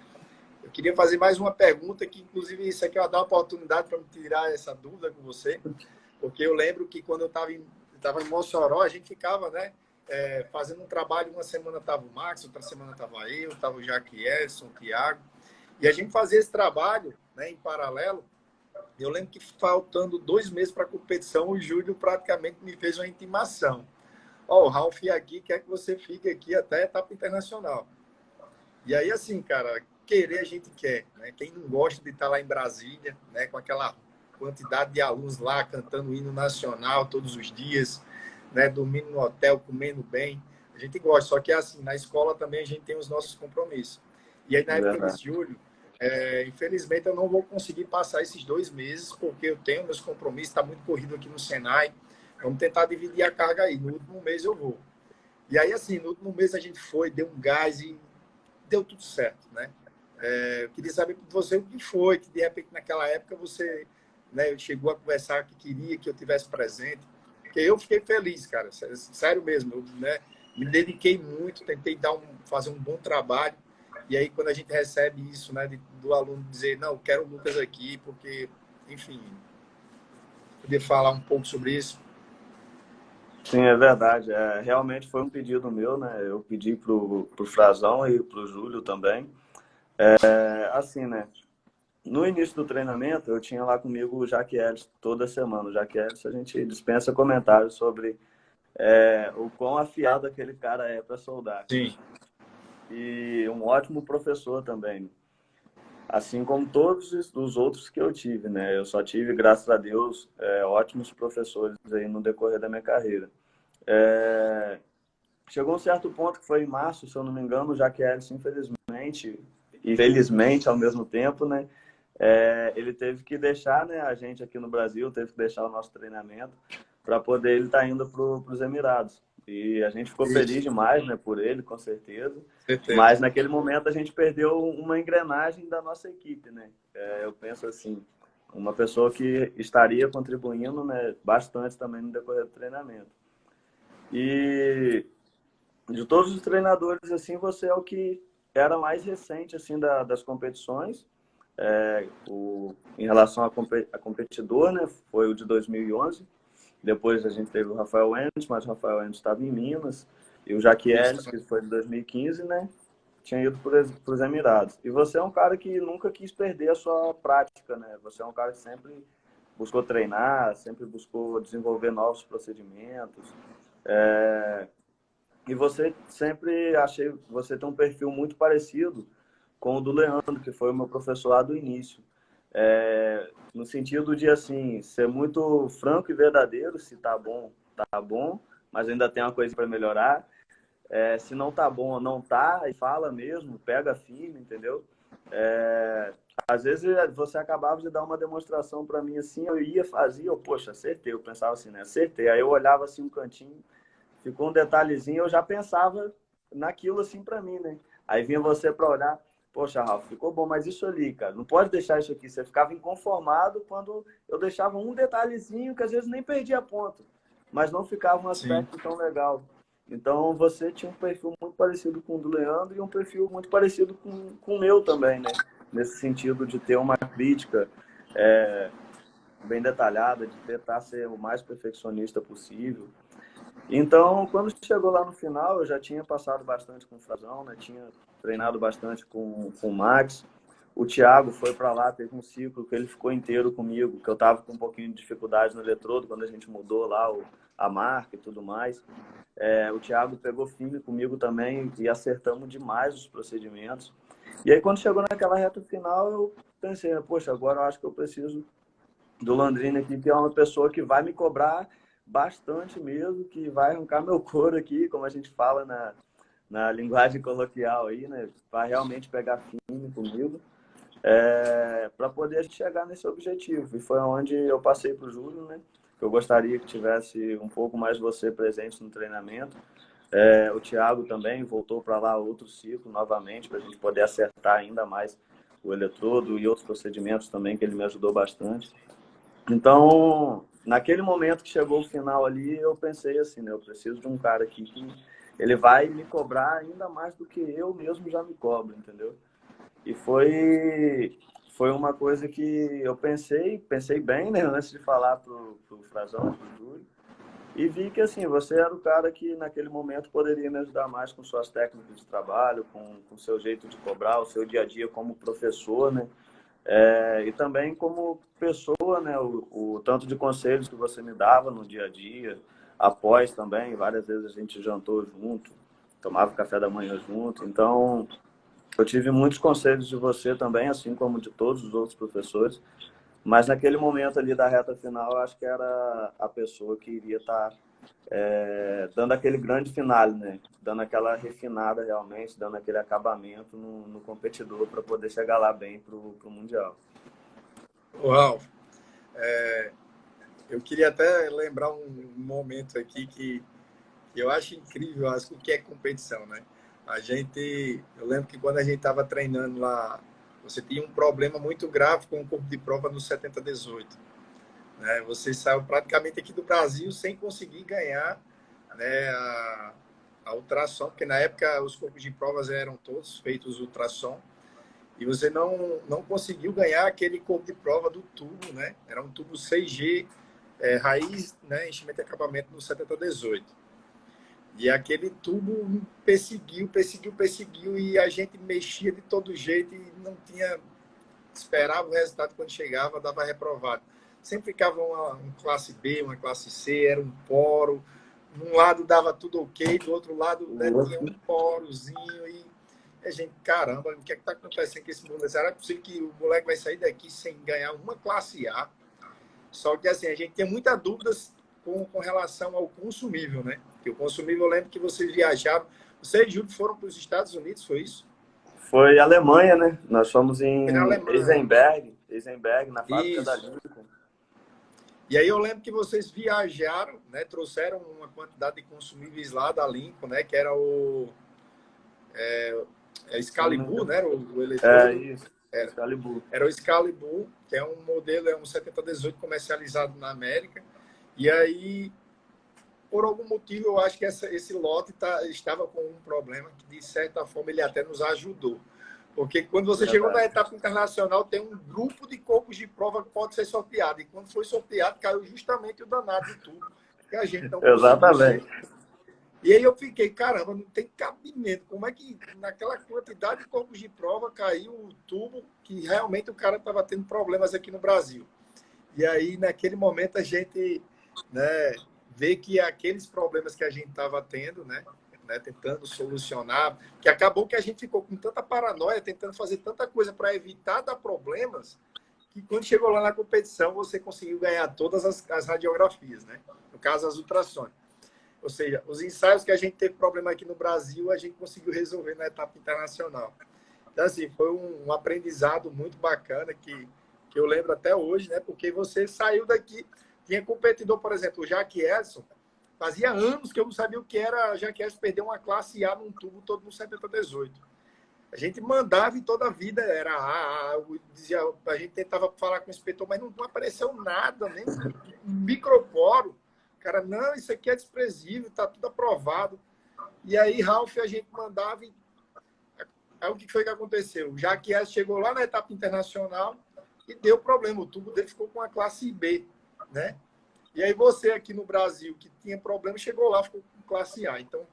eu queria fazer mais uma pergunta, que inclusive isso aqui vai dar uma oportunidade para me tirar essa dúvida com você, porque eu lembro que quando eu estava em Mossoró, a gente ficava, né, fazendo um trabalho, uma semana estava o Max, outra semana estava eu, estava o Jaquielson, o Thiago, e a gente fazia esse trabalho, né, em paralelo. Eu lembro que faltando 2 meses para a competição, o Júlio praticamente me fez uma intimação. Ó, o Ralf aqui quer que você fique aqui até a etapa internacional. E aí, assim, cara, querer a gente quer, né? Quem não gosta de estar lá em Brasília, né, com aquela quantidade de alunos lá cantando o hino nacional todos os dias, né, dormindo no hotel, comendo bem, a gente gosta. Só que, assim, na escola também a gente tem os nossos compromissos. E aí, na época desse Júlio, infelizmente eu não vou conseguir passar esses 2 meses, porque eu tenho meus compromissos, está muito corrido aqui no Senai. Vamos tentar dividir a carga aí. No último mês eu vou. E aí, assim, no último mês a gente foi, deu um gás e deu tudo certo, né? Eu queria saber de você o que foi, que de repente naquela época você, né, chegou a conversar que queria que eu tivesse presente. Porque eu fiquei feliz, cara, sério mesmo. Eu, né, me dediquei muito, tentei fazer um bom trabalho. E aí, quando a gente recebe isso, né, do aluno dizer, não, quero o Lucas aqui, porque, enfim, poder falar um pouco sobre isso. Sim, é verdade. Realmente foi um pedido meu, né? Eu pedi pro Frazão e pro Júlio também. Assim, né? No início do treinamento, eu tinha lá comigo o Jaquies toda semana. O Jaquies, a gente dispensa comentários sobre o quão afiado aquele cara é para soldar. Sim. E um ótimo professor também. Assim como todos os outros que eu tive, né? Eu só tive, graças a Deus, ótimos professores aí no decorrer da minha carreira. Chegou um certo ponto que foi em março, se eu não me engano, já que Ellis, infelizmente e felizmente ao mesmo tempo, né? Ele teve que deixar, né, a gente aqui no Brasil, teve que deixar o nosso treinamento para poder ele estar indo para os Emirados. E a gente ficou feliz demais, né, por ele, com certeza. Mas naquele momento a gente perdeu uma engrenagem da nossa equipe, né? Eu penso assim, uma pessoa que estaria contribuindo, né, bastante também no decorrer do treinamento. E de todos os treinadores, assim, você é o que era mais recente, assim, das competições. Em relação a competidor, né, foi o de 2011. Depois a gente teve o Rafael Endes, mas o Rafael Endes estava em Minas. E o Jaque Ellis, que foi de 2015, né, tinha ido para os Emirados. E você é um cara que nunca quis perder a sua prática, né? Você é um cara que sempre buscou treinar, sempre buscou desenvolver novos procedimentos. E você sempre achei, você tem um perfil muito parecido com o do Leandro, que foi o meu professor lá do início. No sentido de, assim, ser muito franco e verdadeiro, se tá bom, mas ainda tem uma coisa para melhorar. Se não tá bom, não tá, e fala mesmo, pega firme, entendeu? Às vezes você acabava de dar uma demonstração para mim assim, eu ia, fazia, poxa, acertei, eu pensava assim, né, acertei. Aí eu olhava assim um cantinho, ficou um detalhezinho, eu já pensava naquilo assim para mim, né? Aí vinha você para olhar, poxa, Ralf, ficou bom, mas isso ali, cara, não pode deixar isso aqui. Você ficava inconformado quando eu deixava um detalhezinho que às vezes nem perdia ponto, mas não ficava um aspecto tão legal. Então você tinha um perfil muito parecido com o do Leandro e um perfil muito parecido com o meu também, né? Nesse sentido de ter uma crítica bem detalhada, de tentar ser o mais perfeccionista possível. Então, quando chegou lá no final, eu já tinha passado bastante com o Frazão, né? Tinha treinado bastante com o Max. O Thiago foi para lá, teve um ciclo que ele ficou inteiro comigo, que eu estava com um pouquinho de dificuldade no eletrodo, quando a gente mudou lá a marca e tudo mais. O Thiago pegou firme comigo também e acertamos demais os procedimentos. E aí, quando chegou naquela reta final, eu pensei, poxa, agora eu acho que eu preciso do Landrine aqui, que é uma pessoa que vai me cobrar bastante mesmo, que vai arrancar meu couro aqui, como a gente fala na linguagem coloquial aí, né? Vai realmente pegar firme comigo, para poder a gente chegar nesse objetivo. E foi onde eu passei para o Júlio, né? Que eu gostaria que tivesse um pouco mais você presente no treinamento. O Thiago também voltou para lá outro ciclo novamente, para a gente poder acertar ainda mais o eletrodo e outros procedimentos também, que ele me ajudou bastante. Então, naquele momento que chegou o final ali, eu pensei assim, né? Eu preciso de um cara aqui que ele vai me cobrar ainda mais do que eu mesmo já me cobro, entendeu? E foi uma coisa que eu pensei bem, né? Antes de falar pro Frazão, pro Júlio. E vi que, assim, você era o cara que naquele momento poderia me ajudar mais com suas técnicas de trabalho, com o seu jeito de cobrar, o seu dia a dia como professor, né? E também como pessoa, né? O tanto de conselhos que você me dava no dia a dia, após também, várias vezes a gente jantou junto, tomava café da manhã junto. Então, eu tive muitos conselhos de você também, assim como de todos os outros professores. Mas naquele momento ali da reta final, eu acho que era a pessoa que iria estar dando aquele grande finale, né? Dando aquela refinada realmente, dando aquele acabamento no competidor para poder chegar lá bem para o Mundial. Uau! Eu queria até lembrar um momento aqui que eu acho incrível o que é competição, né? Eu lembro que quando a gente estava treinando lá, você tinha um problema muito grave com o corpo de prova no 70-18, né? Você saiu praticamente aqui do Brasil sem conseguir ganhar, né, a ultrassom, porque na época os corpos de provas eram todos feitos ultrassom, e você não conseguiu ganhar aquele corpo de prova do tubo, né? Era um tubo 6G, raiz, né, enchimento e acabamento no 70-18. E aquele tubo perseguiu, e a gente mexia de todo jeito e não tinha... Esperava o resultado, quando chegava, dava reprovado. Sempre ficava uma classe B, uma classe C, era um poro, num lado dava tudo ok, do outro lado, né, tinha um porozinho e a gente, caramba, o que é que tá acontecendo com esse mundo? Será que é possível que o moleque vai sair daqui sem ganhar uma classe A? Só que assim, a gente tem muitas dúvidas com relação ao consumível, né? Porque o consumível, eu lembro que vocês viajaram, vocês e Júlio foram para os Estados Unidos, foi isso? Foi Alemanha, né? Nós fomos Foi na em Alemanha. Eisenberg, na fábrica da Isso. Lincoln. E aí eu lembro que vocês viajaram, né? Trouxeram uma quantidade de consumíveis lá da Lincoln, né? Que era o Excalibur, né? O É eletrodo. isso, Era, Excalibur. era o Excalibur, que é um modelo, é um 7018 comercializado na América. E aí, por algum motivo, eu acho que esse lote estava com um problema que, de certa forma, ele até nos ajudou. Porque quando você chegou na etapa internacional, tem um grupo de corpos de prova que pode ser sorteado. E quando foi sorteado, caiu justamente o danado de tudo. Que a gente não conseguiu ser. E aí eu fiquei, caramba, não tem cabimento. Como é que naquela quantidade de corpos de prova caiu o tubo que realmente o cara estava tendo problemas aqui no Brasil? E aí, naquele momento, a gente, né, vê que aqueles problemas que a gente estava tendo, né, tentando solucionar, que acabou que a gente ficou com tanta paranoia, tentando fazer tanta coisa para evitar dar problemas, que quando chegou lá na competição, você conseguiu ganhar todas as radiografias, né? No caso, as ultrassons. Ou seja, os ensaios que a gente teve problema aqui no Brasil, a gente conseguiu resolver na etapa internacional. Então, assim, foi um aprendizado muito bacana que eu lembro até hoje, né? Porque você saiu daqui, tinha competidor, por exemplo, o Jack Edson, fazia anos que eu não sabia o que era Jack Edson perder uma classe A num tubo todo no 7018. A gente mandava e toda a vida era A, dizia, a gente tentava falar com o inspetor, mas não apareceu nada, nem um microporo. Cara, não, isso aqui é desprezível, tá tudo aprovado. E aí, Ralf, a gente mandava e... Aí o que foi que aconteceu? Já que ela chegou lá na etapa internacional e deu problema, o tubo dele ficou com a classe B, né? E aí você aqui no Brasil, que tinha problema, chegou lá, ficou com classe A. Então,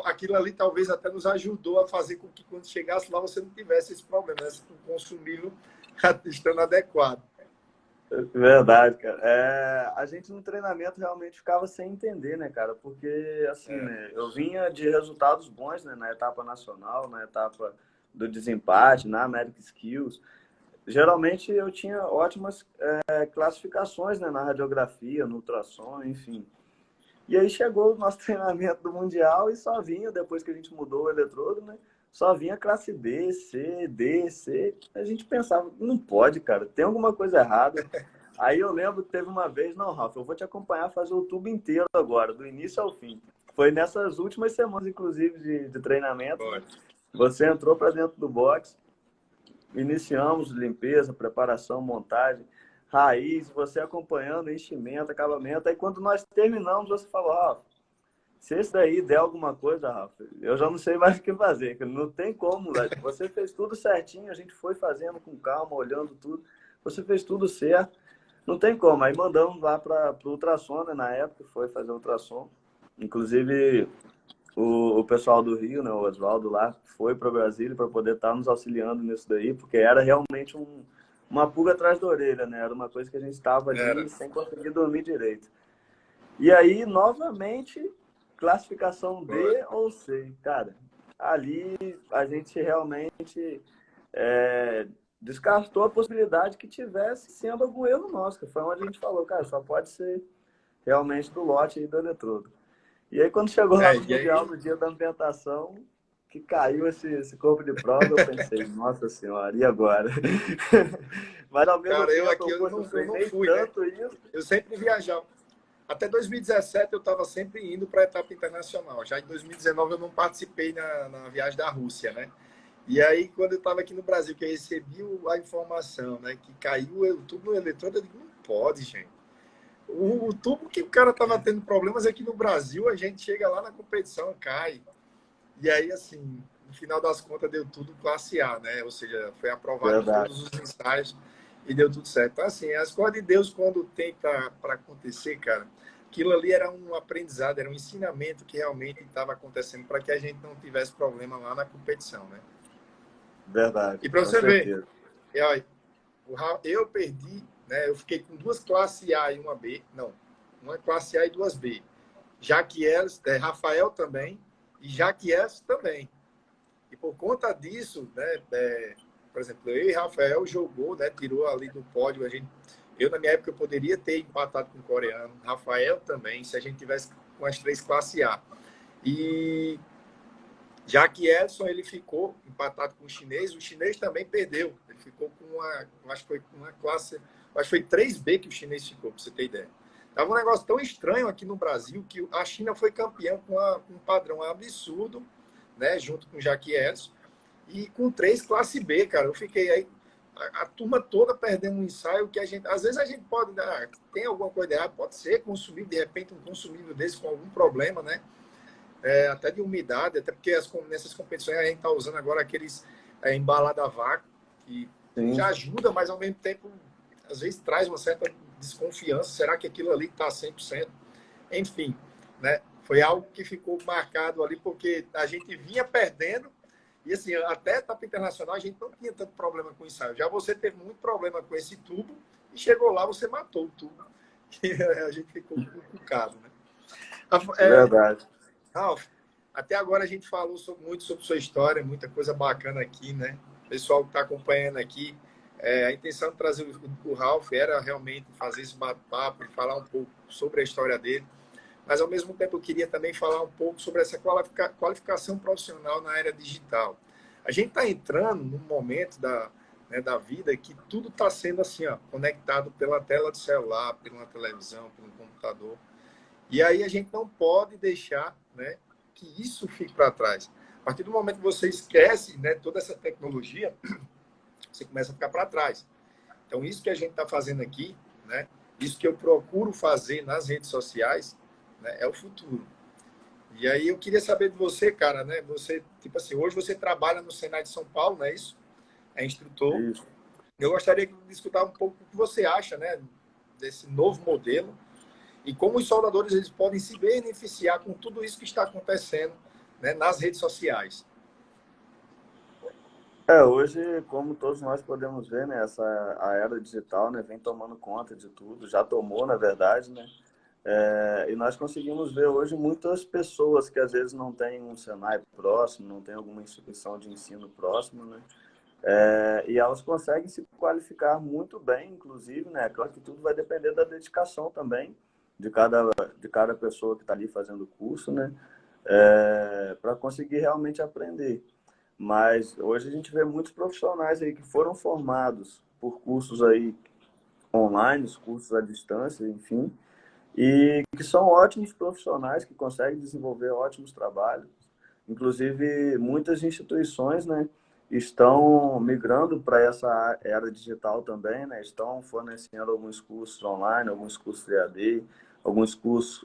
aquilo ali talvez até nos ajudou a fazer com que quando chegasse lá você não tivesse esse problema, né? Com o consumível estando adequado. Verdade, cara. A gente no treinamento realmente ficava sem entender, né, cara? Porque, assim, né, eu vinha de resultados bons, né, na etapa nacional, na etapa do desempate, na American Skills. Geralmente eu tinha ótimas classificações, né, na radiografia, no ultrassom, enfim. E aí chegou o nosso treinamento do Mundial e só vinha, depois que a gente mudou o eletrodo, né? Só vinha classe B, C, D, C. A gente pensava, não pode, cara, tem alguma coisa errada. Aí eu lembro que teve uma vez, não, Rafa, eu vou te acompanhar a fazer o tubo inteiro agora, do início ao fim. Foi nessas últimas semanas, inclusive, de treinamento. Né? Você entrou para dentro do box, iniciamos limpeza, preparação, montagem, raiz, você acompanhando, enchimento, acabamento. Aí quando nós terminamos, você falou, Rafa, se esse daí der alguma coisa, Rafa, eu já não sei mais o que fazer, não tem como. Você fez tudo certinho, a gente foi fazendo com calma, olhando tudo. Você fez tudo certo, não tem como. Aí mandamos lá para o ultrassom, né? Na época foi fazer ultrassom. Inclusive, o pessoal do Rio, né, o Oswaldo lá, foi para Brasília para poder estar nos auxiliando nisso daí, porque era realmente uma pulga atrás da orelha, né? Era uma coisa que a gente estava ali sem conseguir dormir direito. E aí, novamente, classificação D ou C. Cara, ali a gente realmente descartou a possibilidade que tivesse sendo algum erro nosso, que foi onde a gente falou, cara, só pode ser realmente do lote aí do eletrodo. E aí, quando chegou lá no Mundial, no dia da ambientação, que caiu esse corpo de prova, eu pensei, nossa senhora, e agora? Mas ao mesmo tempo, eu não fui, tanto né? isso. Eu sempre viajava. Até 2017 eu estava sempre indo para a etapa internacional. Já em 2019 eu não participei na viagem da Rússia, né? E aí, quando eu estava aqui no Brasil, que eu recebi a informação, né, que caiu o tubo no eletrodo, eu digo, não pode, gente. O tubo que o cara estava tendo problemas aqui no Brasil, a gente chega lá na competição, cai. E aí, assim, no final das contas, deu tudo classe A, né? Ou seja, foi aprovado em todos os ensaios e deu tudo certo. Então, assim, as coisas de Deus, quando tem para acontecer, cara, aquilo ali era um aprendizado, era um ensinamento que realmente estava acontecendo para que a gente não tivesse problema lá na competição, né? Verdade. E para você ver, eu perdi, né? Eu fiquei com duas classes A e uma B. Não, uma classe A e duas B. Jaquiels, Rafael também, e Jaquiels também. E por conta disso, né, por exemplo, eu e Rafael jogou, né, tirou ali do pódio. Eu, na minha época, eu poderia ter empatado com o coreano, Rafael também, se a gente tivesse com as 3 classe A. E já que Edson, ele ficou empatado com o chinês também perdeu. Ele ficou com acho que foi com uma classe, acho que foi 3B que o chinês ficou, para você ter ideia. Tava um negócio tão estranho aqui no Brasil que a China foi campeã com um padrão absurdo, né, junto com o Jackie Edson, e com 3 classe B, cara. Eu fiquei aí, a turma toda perdendo um ensaio que às vezes a gente pode, tem alguma coisa errada, pode ser consumir, de repente, um consumível desse com algum problema, né? Até de umidade, até porque nessas competições a gente está usando agora aqueles embalado a vácuo, que Sim. já ajuda, mas ao mesmo tempo, às vezes traz uma certa desconfiança. Será que aquilo ali está 100%? Enfim, né? Foi algo que ficou marcado ali, porque a gente vinha perdendo, e assim, até a etapa internacional a gente não tinha tanto problema com o ensaio. Já você teve muito problema com esse tubo, e chegou lá, você matou o tubo. E a gente ficou cucado, né? Verdade. Ralf, até agora a gente falou muito sobre sua história, muita coisa bacana aqui, né? O pessoal que está acompanhando aqui, a intenção de trazer o Ralf era realmente fazer esse bate-papo e falar um pouco sobre a história dele, mas ao mesmo tempo eu queria também falar um pouco sobre essa qualificação profissional na área digital. A gente está entrando num momento da vida que tudo está sendo assim, ó, conectado pela tela do celular, pela televisão, pelo computador. E aí a gente não pode deixar, né, que isso fique para trás. A partir do momento que você esquece, né, toda essa tecnologia, você começa a ficar para trás. Então, isso que a gente está fazendo aqui, né, isso que eu procuro fazer nas redes sociais, né, é o futuro. E aí eu queria saber de você, cara, né? Você, tipo assim, hoje você trabalha no Senai de São Paulo, não é isso? É instrutor. Isso. Eu gostaria de escutar um pouco o que você acha, né, desse novo modelo e como os soldadores eles podem se beneficiar com tudo isso que está acontecendo, né, nas redes sociais. Hoje, como todos nós podemos ver, né, a era digital, né, vem tomando conta de tudo, já tomou, na verdade, né, e nós conseguimos ver hoje muitas pessoas que às vezes não têm um Senai próximo, não tem alguma instituição de ensino próximo, né, e elas conseguem se qualificar muito bem, inclusive, né, claro que tudo vai depender da dedicação também de cada pessoa que está ali fazendo o curso, né, para conseguir realmente aprender. Mas hoje a gente vê muitos profissionais aí que foram formados por cursos aí online, cursos à distância, enfim, e que são ótimos profissionais, que conseguem desenvolver ótimos trabalhos. Inclusive, muitas instituições, né, estão migrando para essa era digital também, né, estão fornecendo alguns cursos online, alguns cursos de EAD, alguns cursos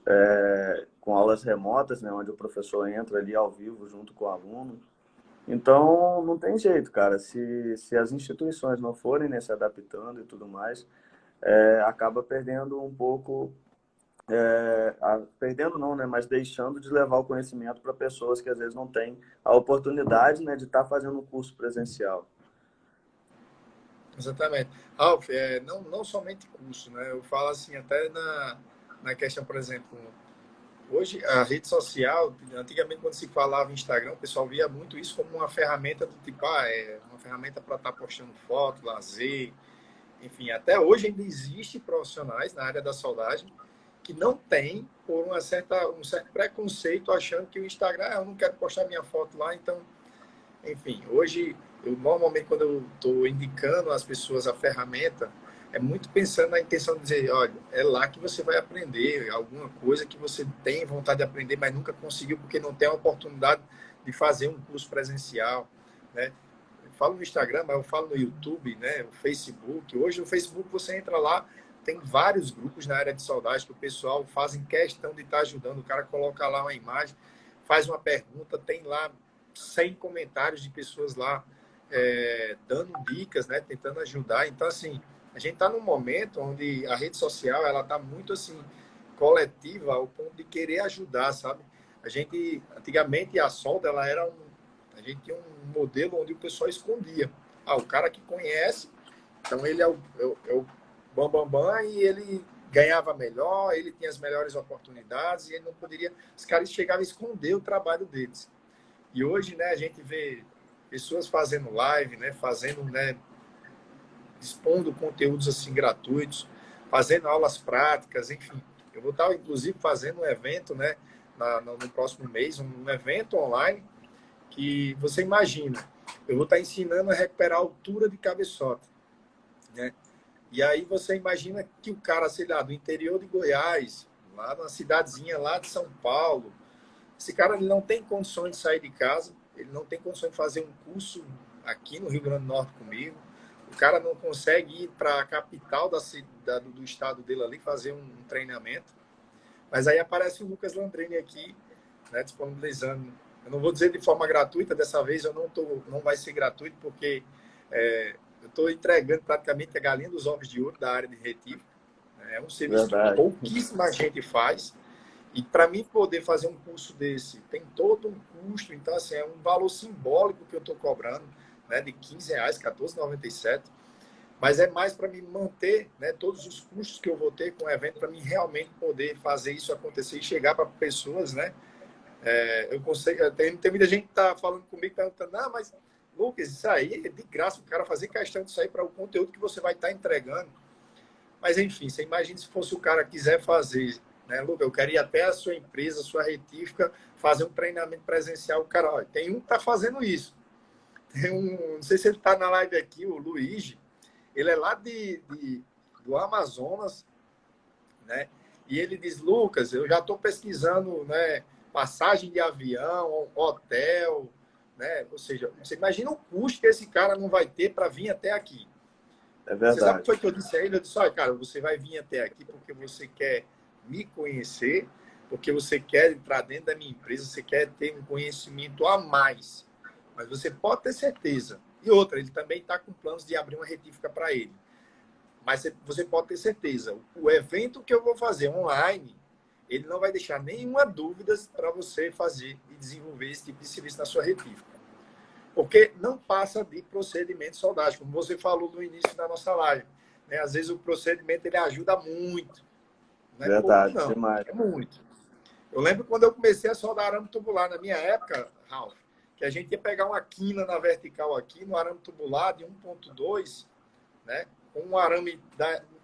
com aulas remotas, né, onde o professor entra ali ao vivo junto com o aluno. Então, não tem jeito, cara. Se as instituições não forem, né, se adaptando e tudo mais, acaba perdendo um pouco, perdendo não, né, mas deixando de levar o conhecimento para pessoas que às vezes não têm a oportunidade, né, de estar fazendo um curso presencial. Exatamente. Ralf, não somente curso, né? Eu falo assim, até na questão, por exemplo, hoje a rede social, antigamente quando se falava em Instagram, o pessoal via muito isso como uma ferramenta do tipo, uma ferramenta para estar postando foto, lazer, enfim, até hoje ainda existe profissionais na área da soldagem que não tem por um certo preconceito achando que o Instagram, eu não quero postar minha foto lá, então, enfim, hoje eu normalmente quando eu estou indicando às pessoas a ferramenta, é muito pensando na intenção de dizer, olha, é lá que você vai aprender alguma coisa que você tem vontade de aprender, mas nunca conseguiu porque não tem a oportunidade de fazer um curso presencial, né? Eu falo no Instagram, mas eu falo no YouTube, né? O Facebook. Hoje no Facebook você entra lá, tem vários grupos na área de soldagem que o pessoal fazem questão de estar ajudando. O cara coloca lá uma imagem, faz uma pergunta, tem lá 100 comentários de pessoas lá dando dicas, né? Tentando ajudar. Então, assim, a gente está num momento onde a rede social ela está muito assim coletiva ao ponto de querer ajudar, sabe? A gente antigamente a solda ela era a gente tinha um modelo onde o pessoal escondia. O cara que conhece, então ele é o bam bam bam e ele ganhava melhor, ele tinha as melhores oportunidades e ele não poderia... Os caras chegavam a esconder o trabalho deles. E hoje, né, a gente vê pessoas fazendo live, né, fazendo, né, expondo conteúdos assim gratuitos, fazendo aulas práticas, enfim. Eu vou estar, inclusive, fazendo um evento, né, no próximo mês, um evento online que você imagina, eu vou estar ensinando a recuperar a altura de cabeçota, né? E aí você imagina que o cara, sei lá, do interior de Goiás, lá na cidadezinha lá de São Paulo, esse cara ele não tem condições de sair de casa, ele não tem condições de fazer um curso aqui no Rio Grande do Norte comigo, o cara não consegue ir para a capital do estado dele ali fazer um treinamento, mas aí aparece o Lucas Landrini aqui, né, disponibilizando. Eu não vou dizer de forma gratuita, dessa vez não vai ser gratuito, porque eu estou entregando praticamente a galinha dos ovos de ouro da área de retífica. É um serviço que pouquíssima gente faz. E para mim poder fazer um curso desse, tem todo um custo. Então, assim, é um valor simbólico que eu estou cobrando, né, de R$15, R$14,97. Mas é mais para me manter, né, todos os custos que eu vou ter com o evento, para mim realmente poder fazer isso acontecer e chegar para pessoas, né? Eu consigo, tem muita gente que está falando comigo, perguntando, não, mas Lucas, isso aí é de graça, o cara fazer questão disso aí para o conteúdo que você vai estar entregando. Mas enfim, você imagina se fosse o cara que quiser fazer, né, Lucas, eu quero ir até a sua empresa, a sua retífica, fazer um treinamento presencial. O cara, olha, tem um que está fazendo isso. Tem não sei se ele está na live aqui, o Luigi, ele é lá do Amazonas, né? E ele diz, Lucas, eu já estou pesquisando, né, passagem de avião, hotel, né? Ou seja, você imagina o custo que esse cara não vai ter para vir até aqui. É verdade. Você sabe o que foi que eu disse a ele? Eu disse, olha, cara, você vai vir até aqui porque você quer me conhecer, porque você quer entrar dentro da minha empresa, você quer ter um conhecimento a mais. Mas você pode ter certeza. E outra, ele também está com planos de abrir uma retífica para ele. Mas você pode ter certeza, o evento que eu vou fazer online, ele não vai deixar nenhuma dúvida para você fazer e desenvolver esse tipo de serviço na sua retífica. Porque não passa de procedimento de soldagem, como você falou no início da nossa live. Né? Às vezes o procedimento ele ajuda muito. Não é Verdade, pouco, não. demais. É muito. Eu lembro quando eu comecei a soldar arame tubular, na minha época, Ralf, que a gente ia pegar uma quina na vertical aqui, no arame tubular de 1.2, né? Com um arame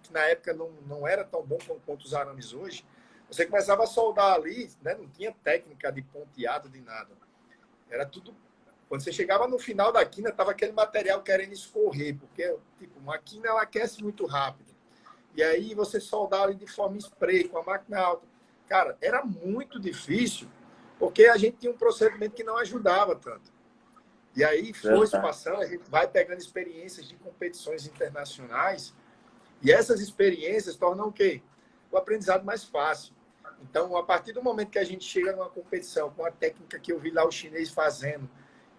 que na época não era tão bom quanto os arames hoje. Você começava a soldar ali, né? Não tinha técnica de ponteado, de nada. Era tudo... Quando você chegava no final da quina, estava aquele material querendo escorrer, porque tipo, uma quina ela aquece muito rápido. E aí você soldava ali de forma spray, com a máquina alta. Cara, era muito difícil, porque a gente tinha um procedimento que não ajudava tanto. E aí foi se passando, a gente vai pegando experiências de competições internacionais, e essas experiências tornam o quê? O aprendizado mais fácil. Então, a partir do momento que a gente chega numa competição com a técnica que eu vi lá o chinês fazendo,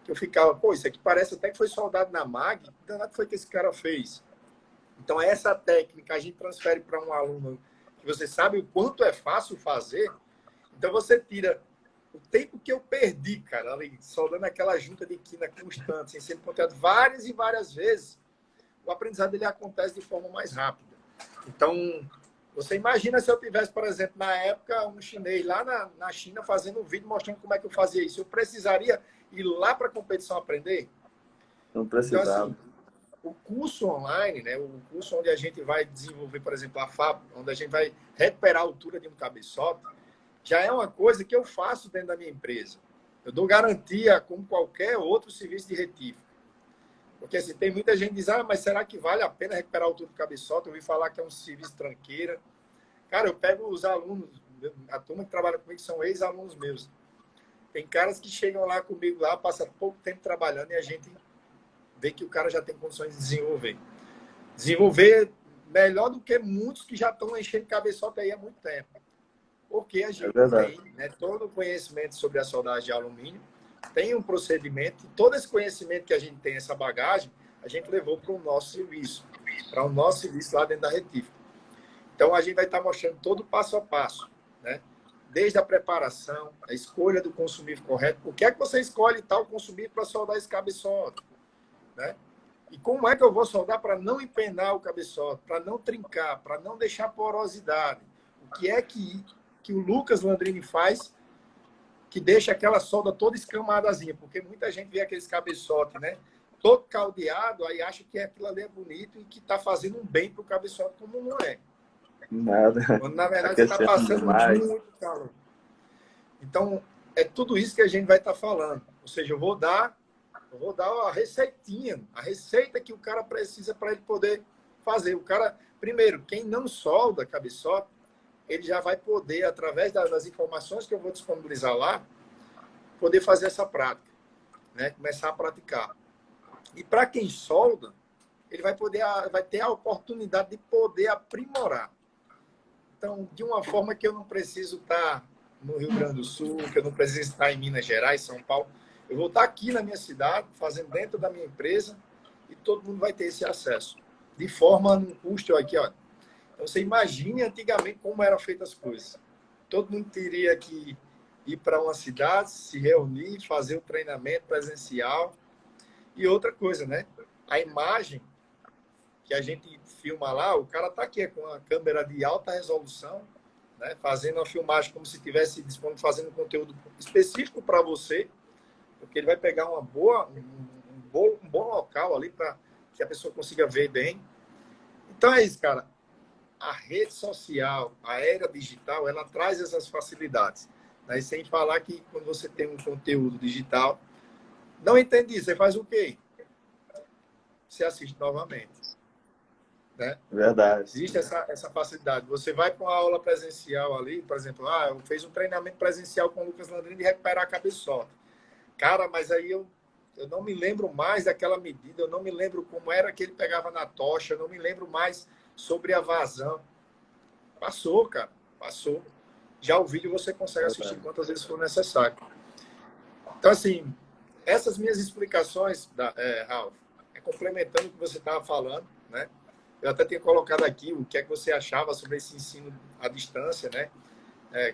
que eu ficava, pô, isso aqui parece até que foi soldado na MAG, que danado foi que esse cara fez? Então, essa técnica a gente transfere para um aluno que você sabe o quanto é fácil fazer, então você tira o tempo que eu perdi, cara, ali, soldando aquela junta de quina constante, sem ser ponteado várias e várias vezes, o aprendizado ele acontece de forma mais rápida. Então, você imagina se eu tivesse, por exemplo, na época, um chinês lá na China fazendo um vídeo mostrando como é que eu fazia isso. Eu precisaria ir lá para a competição aprender? Não precisava. Então, assim, o curso online, né, o curso onde a gente vai desenvolver, por exemplo, a FAB, onde a gente vai recuperar a altura de um cabeçote, já é uma coisa que eu faço dentro da minha empresa. Eu dou garantia como qualquer outro serviço de retífica. Porque assim, tem muita gente que diz, mas será que vale a pena recuperar a altura do cabeçote? Eu ouvi falar que é um serviço tranqueira. Cara, eu pego os alunos, a turma que trabalha comigo são ex-alunos meus. Tem caras que chegam lá comigo, lá, passa pouco tempo trabalhando e a gente vê que o cara já tem condições de desenvolver. Desenvolver melhor do que muitos que já estão enchendo cabeçote aí há muito tempo. Porque a gente tem, né, todo o conhecimento sobre a soldagem de alumínio, tem um procedimento, e todo esse conhecimento que a gente tem, essa bagagem, a gente levou para o nosso serviço lá dentro da retífica. Então, a gente vai estar mostrando todo o passo a passo, né? Desde a preparação, a escolha do consumível correto. O que é que você escolhe tal consumível para soldar esse cabeçote? Né? E como é que eu vou soldar para não empenar o cabeçote, para não trincar, para não deixar porosidade? O que é que o Lucas Landrini faz que deixa aquela solda toda escamadazinha? Porque muita gente vê aqueles cabeçotes, né? Todo caldeado, aí acha que aquilo ali é bonito e que está fazendo um bem para o cabeçote, como não é. Nada. Quando, na verdade, você está Aquecendo passando demais. muito calor. Então, é tudo isso que a gente vai estar falando. Ou seja, eu vou dar a receitinha, a receita que o cara precisa para ele poder fazer. O cara, primeiro, quem não solda cabeçote, ele já vai poder, através das informações que eu vou disponibilizar lá, poder fazer essa prática, né? Começar a praticar. E para quem solda, ele vai ter a oportunidade de poder aprimorar. Então, de uma forma que eu não preciso estar no Rio Grande do Sul, que eu não preciso estar em Minas Gerais, São Paulo, eu vou estar aqui na minha cidade, fazendo dentro da minha empresa, e todo mundo vai ter esse acesso. De forma, num custo aqui, ó. Então, você imagine antigamente como eram feitas as coisas. Todo mundo teria que ir para uma cidade, se reunir, fazer o treinamento presencial. E outra coisa, né? A imagem que a gente filma lá, o cara está aqui com uma câmera de alta resolução, né? Fazendo uma filmagem como se estivesse fazendo um conteúdo específico para você, porque ele vai pegar um bom local ali para que a pessoa consiga ver bem. Então é isso, cara. A rede social, a era digital, ela traz essas facilidades. Né? E sem falar que quando você tem um conteúdo digital, não entende isso, você faz o quê? Você assiste novamente. Né? Verdade. Existe essa facilidade. Você vai para uma aula presencial ali, por exemplo, eu fiz um treinamento presencial com o Lucas Landrini de recuperar a cabeçota. Cara, mas aí eu não me lembro mais daquela medida, eu não me lembro como era que ele pegava na tocha, eu não me lembro mais sobre a vazão. Passou, cara, passou. Já o vídeo você consegue assistir quantas vezes for necessário. Então, assim, essas minhas explicações, Ralf, complementando o que você estava falando, né? Eu até tinha colocado aqui o que é que você achava sobre esse ensino à distância, né?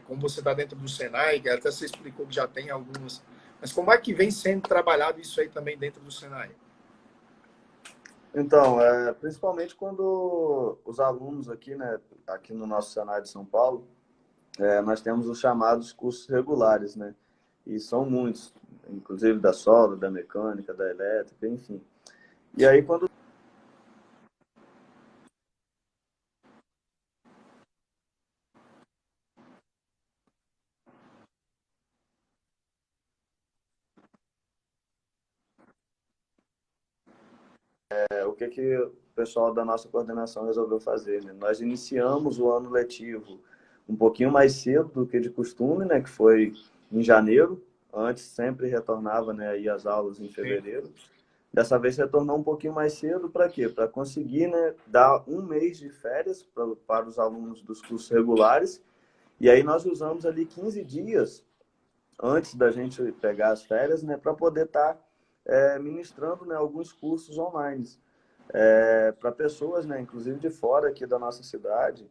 Como você está dentro do Senai, que até você explicou que já tem algumas. Mas como é que vem sendo trabalhado isso aí também dentro do Senai? Então, principalmente quando os alunos aqui, né, aqui no nosso Senai de São Paulo, nós temos os chamados cursos regulares, né? E são muitos, inclusive da solda, da mecânica, da elétrica, enfim. E aí, quando o que o pessoal da nossa coordenação resolveu fazer, né? Nós iniciamos o ano letivo um pouquinho mais cedo do que de costume, né? Que foi em janeiro. Antes sempre retornava, né, aí as aulas em fevereiro. Dessa vez retornou um pouquinho mais cedo, para quê? Para conseguir, né, dar um mês de férias para os alunos dos cursos regulares. E aí nós usamos ali 15 dias antes da gente pegar as férias, né, para poder estar ministrando, né, alguns cursos online para pessoas, né, inclusive de fora aqui da nossa cidade,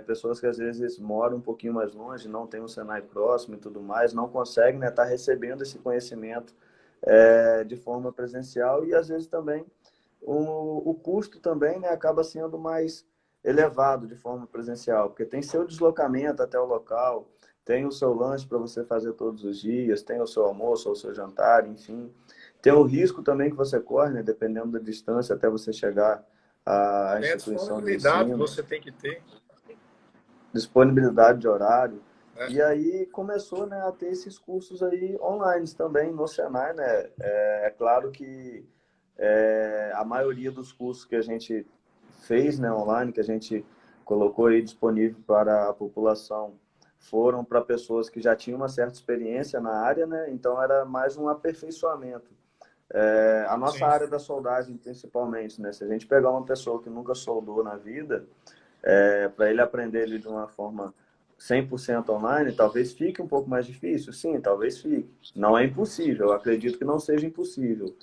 pessoas que às vezes moram um pouquinho mais longe, não tem um Senai próximo e tudo mais, não conseguem, né, estar recebendo esse conhecimento de forma presencial e às vezes também o custo também, né, acaba sendo mais elevado de forma presencial, porque tem seu deslocamento até o local, tem o seu lanche para você fazer todos os dias, tem o seu almoço ou o seu jantar, enfim. Tem o risco também que você corre, né, dependendo da distância até você chegar à Tem a instituição de disponibilidade que ensino, você tem que ter. disponibilidade de horário. Né? E aí começou, né, a ter esses cursos aí online também no Senai, né? É claro que a maioria dos cursos que a gente fez, né, online, que a gente colocou aí disponível para a população, foram para pessoas que já tinham uma certa experiência na área, né? Então era mais um aperfeiçoamento. A nossa Sim. área da soldagem, principalmente, né? Se a gente pegar uma pessoa que nunca soldou na vida, para ele aprender ele de uma forma 100% online, talvez fique um pouco mais difícil. Sim, talvez fique. Não é impossível, eu acredito que não seja impossível.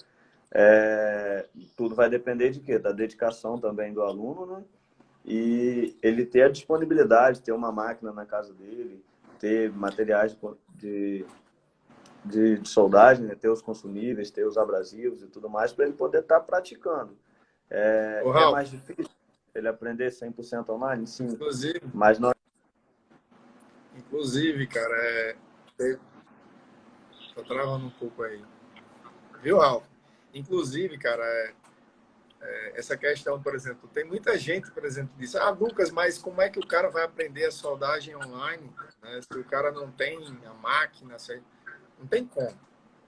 Tudo vai depender de quê? Da dedicação também do aluno, né? E ele ter a disponibilidade, ter uma máquina na casa dele, ter materiais de soldagem, né? Ter os consumíveis, ter os abrasivos e tudo mais, para ele poder estar praticando. Ô, É Ralf, mais difícil ele aprender 100% online? Sim, inclusive, mas não. inclusive, cara, tá travando um pouco aí. Viu, Ralf? Inclusive, cara, essa questão, por exemplo, tem muita gente, por exemplo, que diz, Lucas, mas como é que o cara vai aprender a soldagem online, né, se o cara não tem a máquina, não tem como.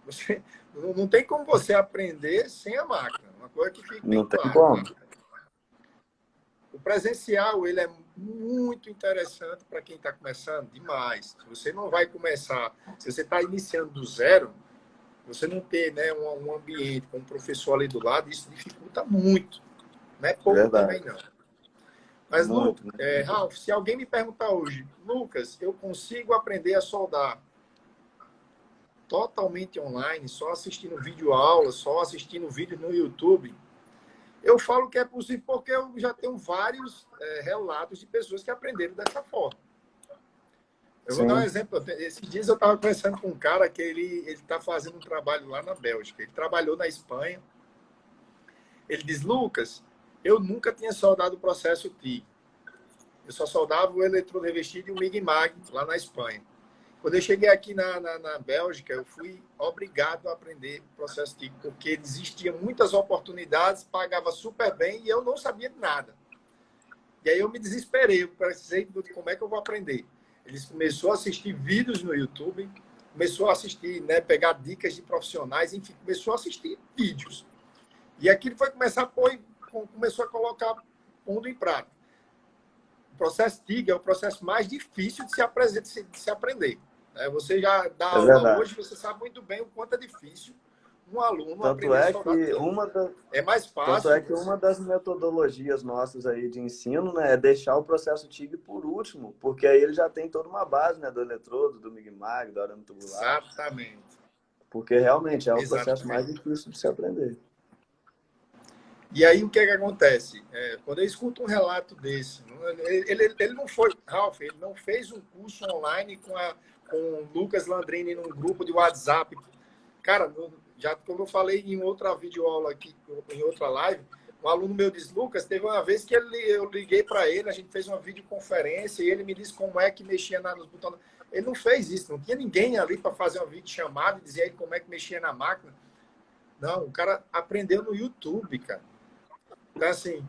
Você, não tem como você aprender sem a máquina. Uma coisa que fique bem Não tem clara, tá? como. O presencial, ele é muito interessante para quem está começando, demais. Se você não vai começar, se você está iniciando do zero, você não ter, né, um ambiente com um professor ali do lado, isso dificulta muito. Não é pouco também, Verdade. não. Mas, Muito, muito. Ralf, se alguém me perguntar hoje, Lucas, eu consigo aprender a soldar totalmente online, só assistindo vídeo aula, só assistindo vídeo no YouTube, eu falo que é possível porque eu já tenho vários relatos de pessoas que aprenderam dessa forma. Eu vou dar um Sim, exemplo. Esses dias eu estava conversando com um cara que ele está fazendo um trabalho lá na Bélgica. Ele trabalhou na Espanha. Ele diz, Lucas, eu nunca tinha soldado o processo TIG. Eu só soldava o eletrodo revestido e o MIG-MAG lá na Espanha. Quando eu cheguei aqui na Bélgica, eu fui obrigado a aprender o processo TIG, porque existiam muitas oportunidades, pagava super bem e eu não sabia de nada. E aí eu me desesperei, eu precisei de como é que eu vou aprender. Eles começou a assistir vídeos no YouTube, começou a assistir, né, pegar dicas de profissionais, enfim, começou a assistir vídeos. E aquilo foi começar a pôr, começou a colocar pondo em prática. O processo TIG é o processo mais difícil de se aprender. Você já dá é aula verdade. hoje, você sabe muito bem o quanto é difícil um aluno Tanto aprender a é soldar que TIG. uma da, É mais Tanto é fácil que você... uma das metodologias nossas aí de ensino, né, é deixar o processo TIG por último, porque aí ele já tem toda uma base, né, do eletrodo, do MIG-MAG, do arame tubular, Exatamente. porque realmente é o processo mais Exatamente. difícil de se aprender. E aí o que é que acontece? Quando eu escuto um relato desse, ele não foi, Ralf, ele não fez um curso online com o Lucas Landrini num grupo de WhatsApp. Cara, já como eu falei em outra videoaula aqui, em outra live, um aluno meu disse, Lucas, teve uma vez que eu liguei para ele, a gente fez uma videoconferência e ele me disse como é que mexia nos botões. Ele não fez isso, não tinha ninguém ali para fazer uma videochamada e dizer aí como é que mexia na máquina. Não, o cara aprendeu no YouTube, cara. Então, assim,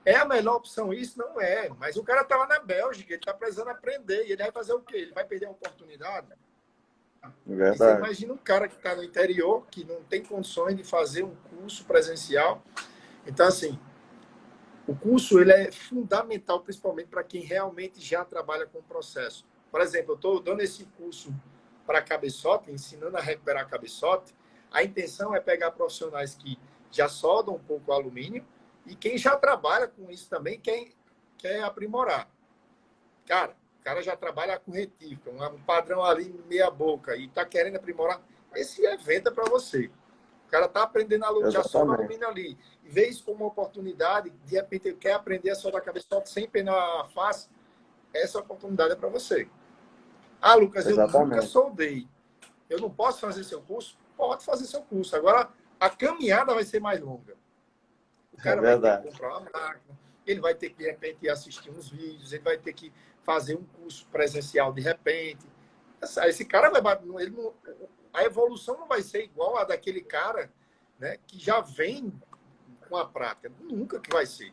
é a melhor opção isso? Não é. Mas o cara está lá na Bélgica, ele está precisando aprender. E ele vai fazer o quê? Ele vai perder a oportunidade? E você Verdade. imagina um cara que está no interior, que não tem condições de fazer um curso presencial. Então, assim, o curso ele é fundamental, principalmente para quem realmente já trabalha com o processo. Por exemplo, eu estou dando esse curso para cabeçote, ensinando a recuperar cabeçote. A intenção é pegar profissionais que já soldam um pouco o alumínio e quem já trabalha com isso também quer aprimorar. Cara, o cara já trabalha com retífica, um padrão ali meia boca e está querendo aprimorar. Esse evento é para você. O cara está aprendendo já solda Exatamente. alumínio ali. E vê isso como uma oportunidade, de repente ele quer aprender a soldar a cabeça sem penar a face, essa oportunidade é para você. Lucas, eu nunca Exatamente. soldei. Eu não posso fazer seu curso? Pode fazer seu curso. Agora, a caminhada vai ser mais longa. O É cara vai ter que verdade. comprar uma máquina, ele vai ter que, de repente, assistir uns vídeos, ele vai ter que fazer um curso presencial de repente. Esse cara vai... a evolução não vai ser igual a daquele cara, né, que já vem com a prática. Nunca que vai ser.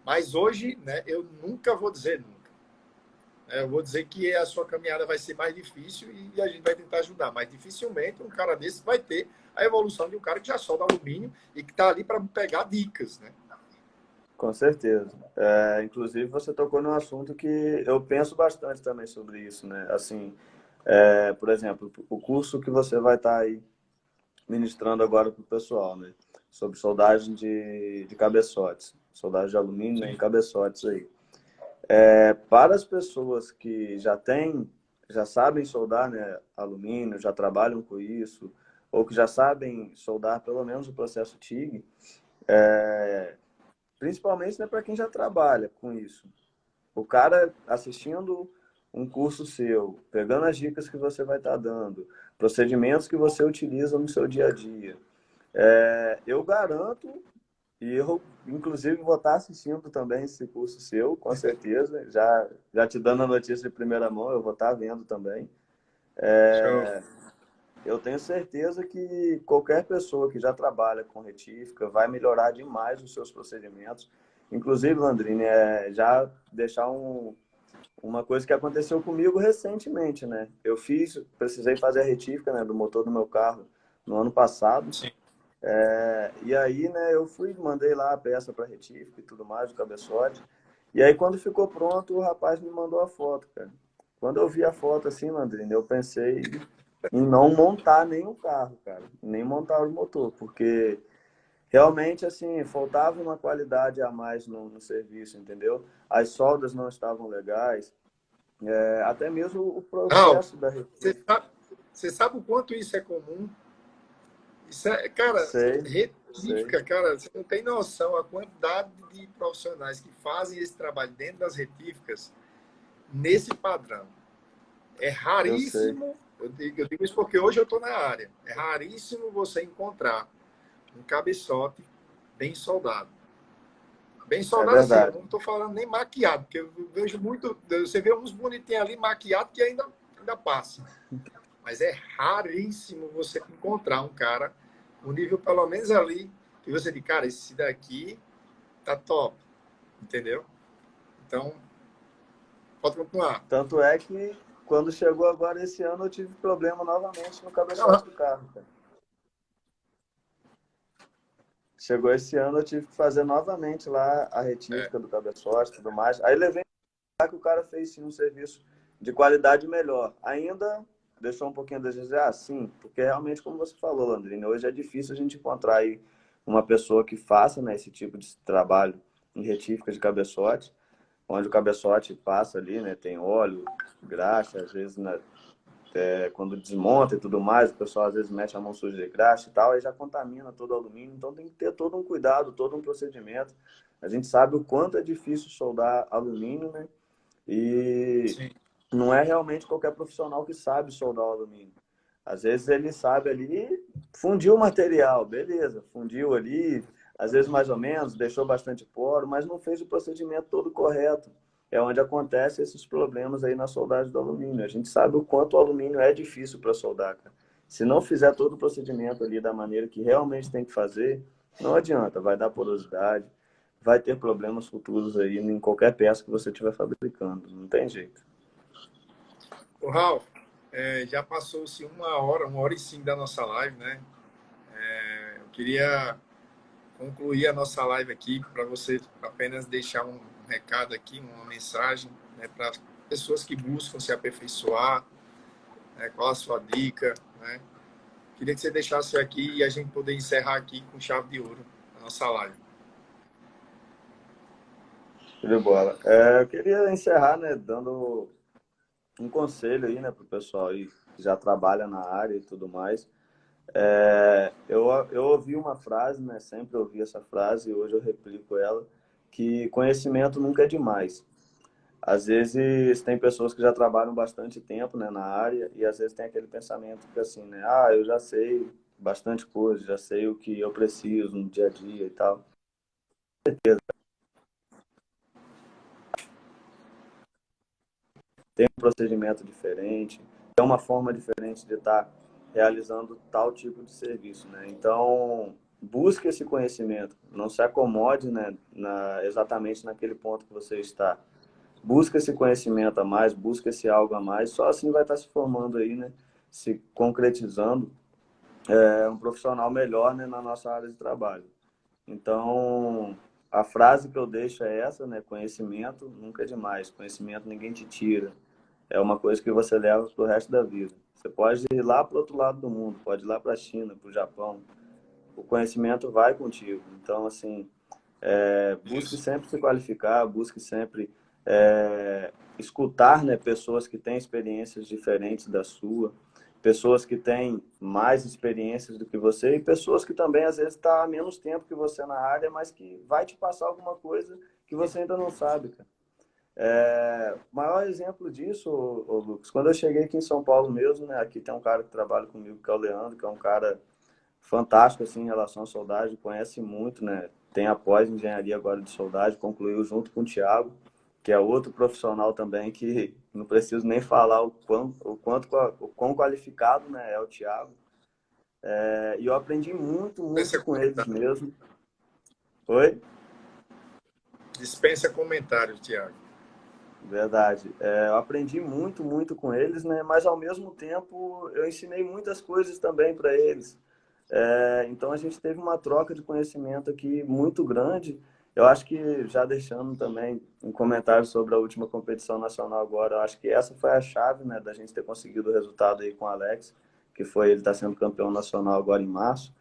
Mas hoje, né, eu nunca vou dizer nunca. Eu vou dizer que a sua caminhada vai ser mais difícil e a gente vai tentar ajudar. Mas dificilmente um cara desse vai ter a evolução de um cara que já solda alumínio e que está ali para pegar dicas, né? Com certeza. Inclusive, você tocou num assunto que eu penso bastante também sobre isso, né? Assim, por exemplo, o curso que você vai estar aí ministrando agora para o pessoal, né? Sobre soldagem de cabeçotes, soldagem de alumínio, né, em cabeçotes aí. Para as pessoas que já sabem soldar, né, alumínio, já trabalham com isso, ou que já sabem soldar pelo menos o processo TIG, principalmente, né, para quem já trabalha com isso. O cara assistindo um curso seu, pegando as dicas que você vai estar dando, procedimentos que você utiliza no seu dia a dia, eu garanto, e eu, inclusive, vou estar assistindo também esse curso seu, com certeza, já te dando a notícia de primeira mão, eu vou estar vendo também. Show. Eu tenho certeza que qualquer pessoa que já trabalha com retífica vai melhorar demais os seus procedimentos. Inclusive, Landrini, já deixar uma coisa que aconteceu comigo recentemente, né? Precisei fazer a retífica, né, do motor do meu carro no ano passado. Sim. E aí, né, mandei lá a peça para retífica e tudo mais, o cabeçote. E aí, quando ficou pronto, o rapaz me mandou a foto, cara. Quando eu vi a foto assim, Landrini, eu pensei em não montar nem o carro, cara, nem montar o motor, porque realmente, assim, faltava uma qualidade a mais no serviço, entendeu? As soldas não estavam legais, até mesmo o Não, processo da você retífica. sabe, você sabe o quanto isso é comum? Isso é, cara, Sei, sei, retífica, cara, você não tem noção a quantidade de profissionais que fazem esse trabalho dentro das retíficas nesse padrão. É eu sei. raríssimo, eu digo isso porque hoje eu estou na área, é raríssimo você encontrar um cabeçote bem soldado. Bem É soldado assim, eu verdade. não estou falando nem maquiado, porque eu vejo muito, você vê uns bonitinhos ali maquiado que ainda passa. Mas é raríssimo você encontrar um cara, um nível pelo menos ali, que você diz, cara, esse daqui tá top, entendeu? Então, pode continuar. Tanto é que quando chegou agora esse ano, eu tive problema novamente no Não, cabeçote do carro, cara. Chegou esse ano, eu tive que fazer novamente lá a é, retífica do cabeçote e tudo mais. Aí levei que o cara fez sim um serviço de qualidade melhor. Ainda deixou um pouquinho a desejar, sim, porque realmente, como você falou, Landrine, hoje é difícil a gente encontrar aí uma pessoa que faça, né, esse tipo de trabalho em retífica de cabeçote, onde o cabeçote passa ali, né, tem óleo, graxa, às vezes, né, quando desmonta e tudo mais, o pessoal às vezes mete a mão suja de graxa e tal, aí já contamina todo o alumínio, então tem que ter todo um cuidado, todo um procedimento. A gente sabe o quanto é difícil soldar alumínio, né? E sim. não é realmente qualquer profissional que sabe soldar o alumínio. Às vezes ele sabe ali, fundiu o material, beleza, fundiu ali, às vezes mais ou menos, deixou bastante poro, mas não fez o procedimento todo correto. É onde acontecem esses problemas aí na soldagem do alumínio. A gente sabe o quanto o alumínio é difícil para soldar, cara. Se não fizer todo o procedimento ali da maneira que realmente tem que fazer, não adianta, vai dar porosidade, vai ter problemas futuros aí em qualquer peça que você estiver fabricando. Não tem jeito. O Ralf, já passou-se uma hora e cinco da nossa live, né? Eu queria concluir a nossa live aqui para você apenas deixar um recado aqui, uma mensagem, né, para pessoas que buscam se aperfeiçoar, né, qual a sua dica, né? Queria que você deixasse aqui e a gente poder encerrar aqui com chave de ouro a nossa live. Show de bola. Eu queria encerrar, né, dando um conselho aí, né, para o pessoal aí que já trabalha na área e tudo mais. Eu ouvi uma frase, né, sempre ouvi essa frase e hoje eu replico ela, que conhecimento nunca é demais. Às vezes tem pessoas que já trabalham bastante tempo, né, na área e às vezes tem aquele pensamento que assim, né, eu já sei bastante coisa, já sei o que eu preciso no dia a dia e tal. Tem um procedimento diferente, tem uma forma diferente de estar realizando tal tipo de serviço, né? Então, busque esse conhecimento, não se acomode, né, exatamente naquele ponto que você está. Busca esse conhecimento a mais, busca esse algo a mais, só assim vai estar se formando aí, né, se concretizando um profissional melhor, né, na nossa área de trabalho. Então, a frase que eu deixo é essa, né, conhecimento nunca é demais, conhecimento ninguém te tira. É uma coisa que você leva para o resto da vida. Você pode ir lá para o outro lado do mundo, pode ir lá para a China, para o Japão. O conhecimento vai contigo. Então, assim, busque Isso. sempre se qualificar, busque sempre escutar, né, pessoas que têm experiências diferentes da sua, pessoas que têm mais experiências do que você e pessoas que também, às vezes, estão há menos tempo que você na área, mas que vai te passar alguma coisa que você ainda não sabe, cara. O maior exemplo disso, ô Lucas, quando eu cheguei aqui em São Paulo mesmo, né? Aqui tem um cara que trabalha comigo, que é o Leandro, que é um cara fantástico assim, em relação à soldagem, conhece muito, né? Tem a pós-engenharia agora de soldagem, concluiu junto com o Thiago, que é outro profissional também que não preciso nem falar o quão qualificado, né, é o Thiago. E eu aprendi muito, muito Dispensa com eles comentários, mesmo. Oi? dispensa comentários, Thiago. Verdade. Eu aprendi muito, muito com eles, né? Mas ao mesmo tempo eu ensinei muitas coisas também para eles. Então a gente teve uma troca de conhecimento aqui muito grande. Eu acho que já deixando também um comentário sobre a última competição nacional agora, eu acho que essa foi a chave, né, da gente ter conseguido o resultado aí com o Alex, que foi ele estar sendo campeão nacional agora em março.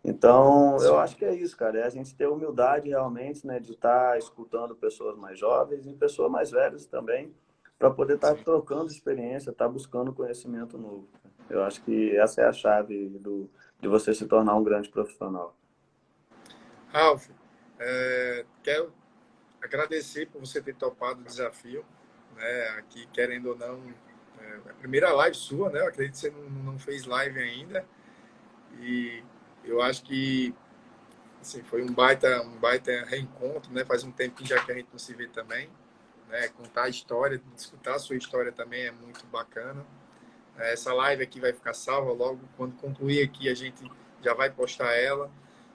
Então, eu acho que é isso, cara. É a gente ter humildade realmente, né, de estar escutando pessoas mais jovens e pessoas mais velhas também, para poder estar Sim. trocando experiência, estar buscando conhecimento novo. Eu acho que essa é a chave de você se tornar um grande profissional. Ralf, quero agradecer por você ter topado o desafio, né? Aqui, querendo ou não, é a primeira live sua, né? Eu acredito que você não fez live ainda. E eu acho que assim, foi um baita reencontro, né? Faz um tempo já que a gente não se vê também, né? Contar a história, escutar a sua história também é muito bacana. Essa live aqui vai ficar salva logo quando concluir aqui a gente já vai postar ela.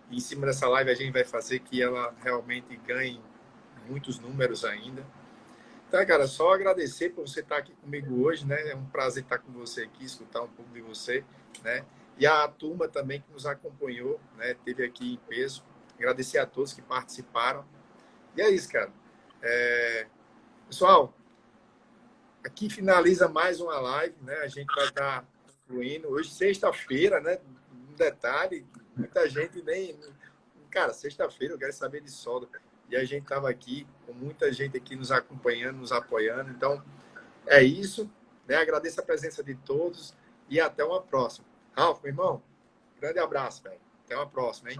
E em cima dessa live a gente vai fazer que ela realmente ganhe muitos números ainda. Então, cara, só agradecer por você estar aqui comigo hoje, né? É um prazer estar com você aqui, escutar um pouco de você, né? E a turma também que nos acompanhou, né? Teve aqui em peso. Agradecer a todos que participaram. E é isso, cara. Pessoal, aqui finaliza mais uma live, né? A gente vai estar concluindo. Hoje, sexta-feira, né? Um detalhe, muita gente nem. Cara, sexta-feira eu quero saber de solda. E a gente estava aqui, com muita gente aqui nos acompanhando, nos apoiando. Então, é isso. Né? Agradeço a presença de todos e até uma próxima. Ralf, meu irmão, grande abraço, velho. Até uma próxima, hein?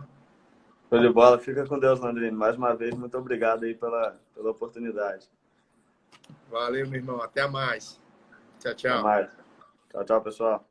Show de bola. Fica com Deus, Landrino. Mais uma vez, muito obrigado aí pela oportunidade. Valeu, meu irmão. Até mais. Tchau, Até tchau. mais. Tchau, tchau, pessoal.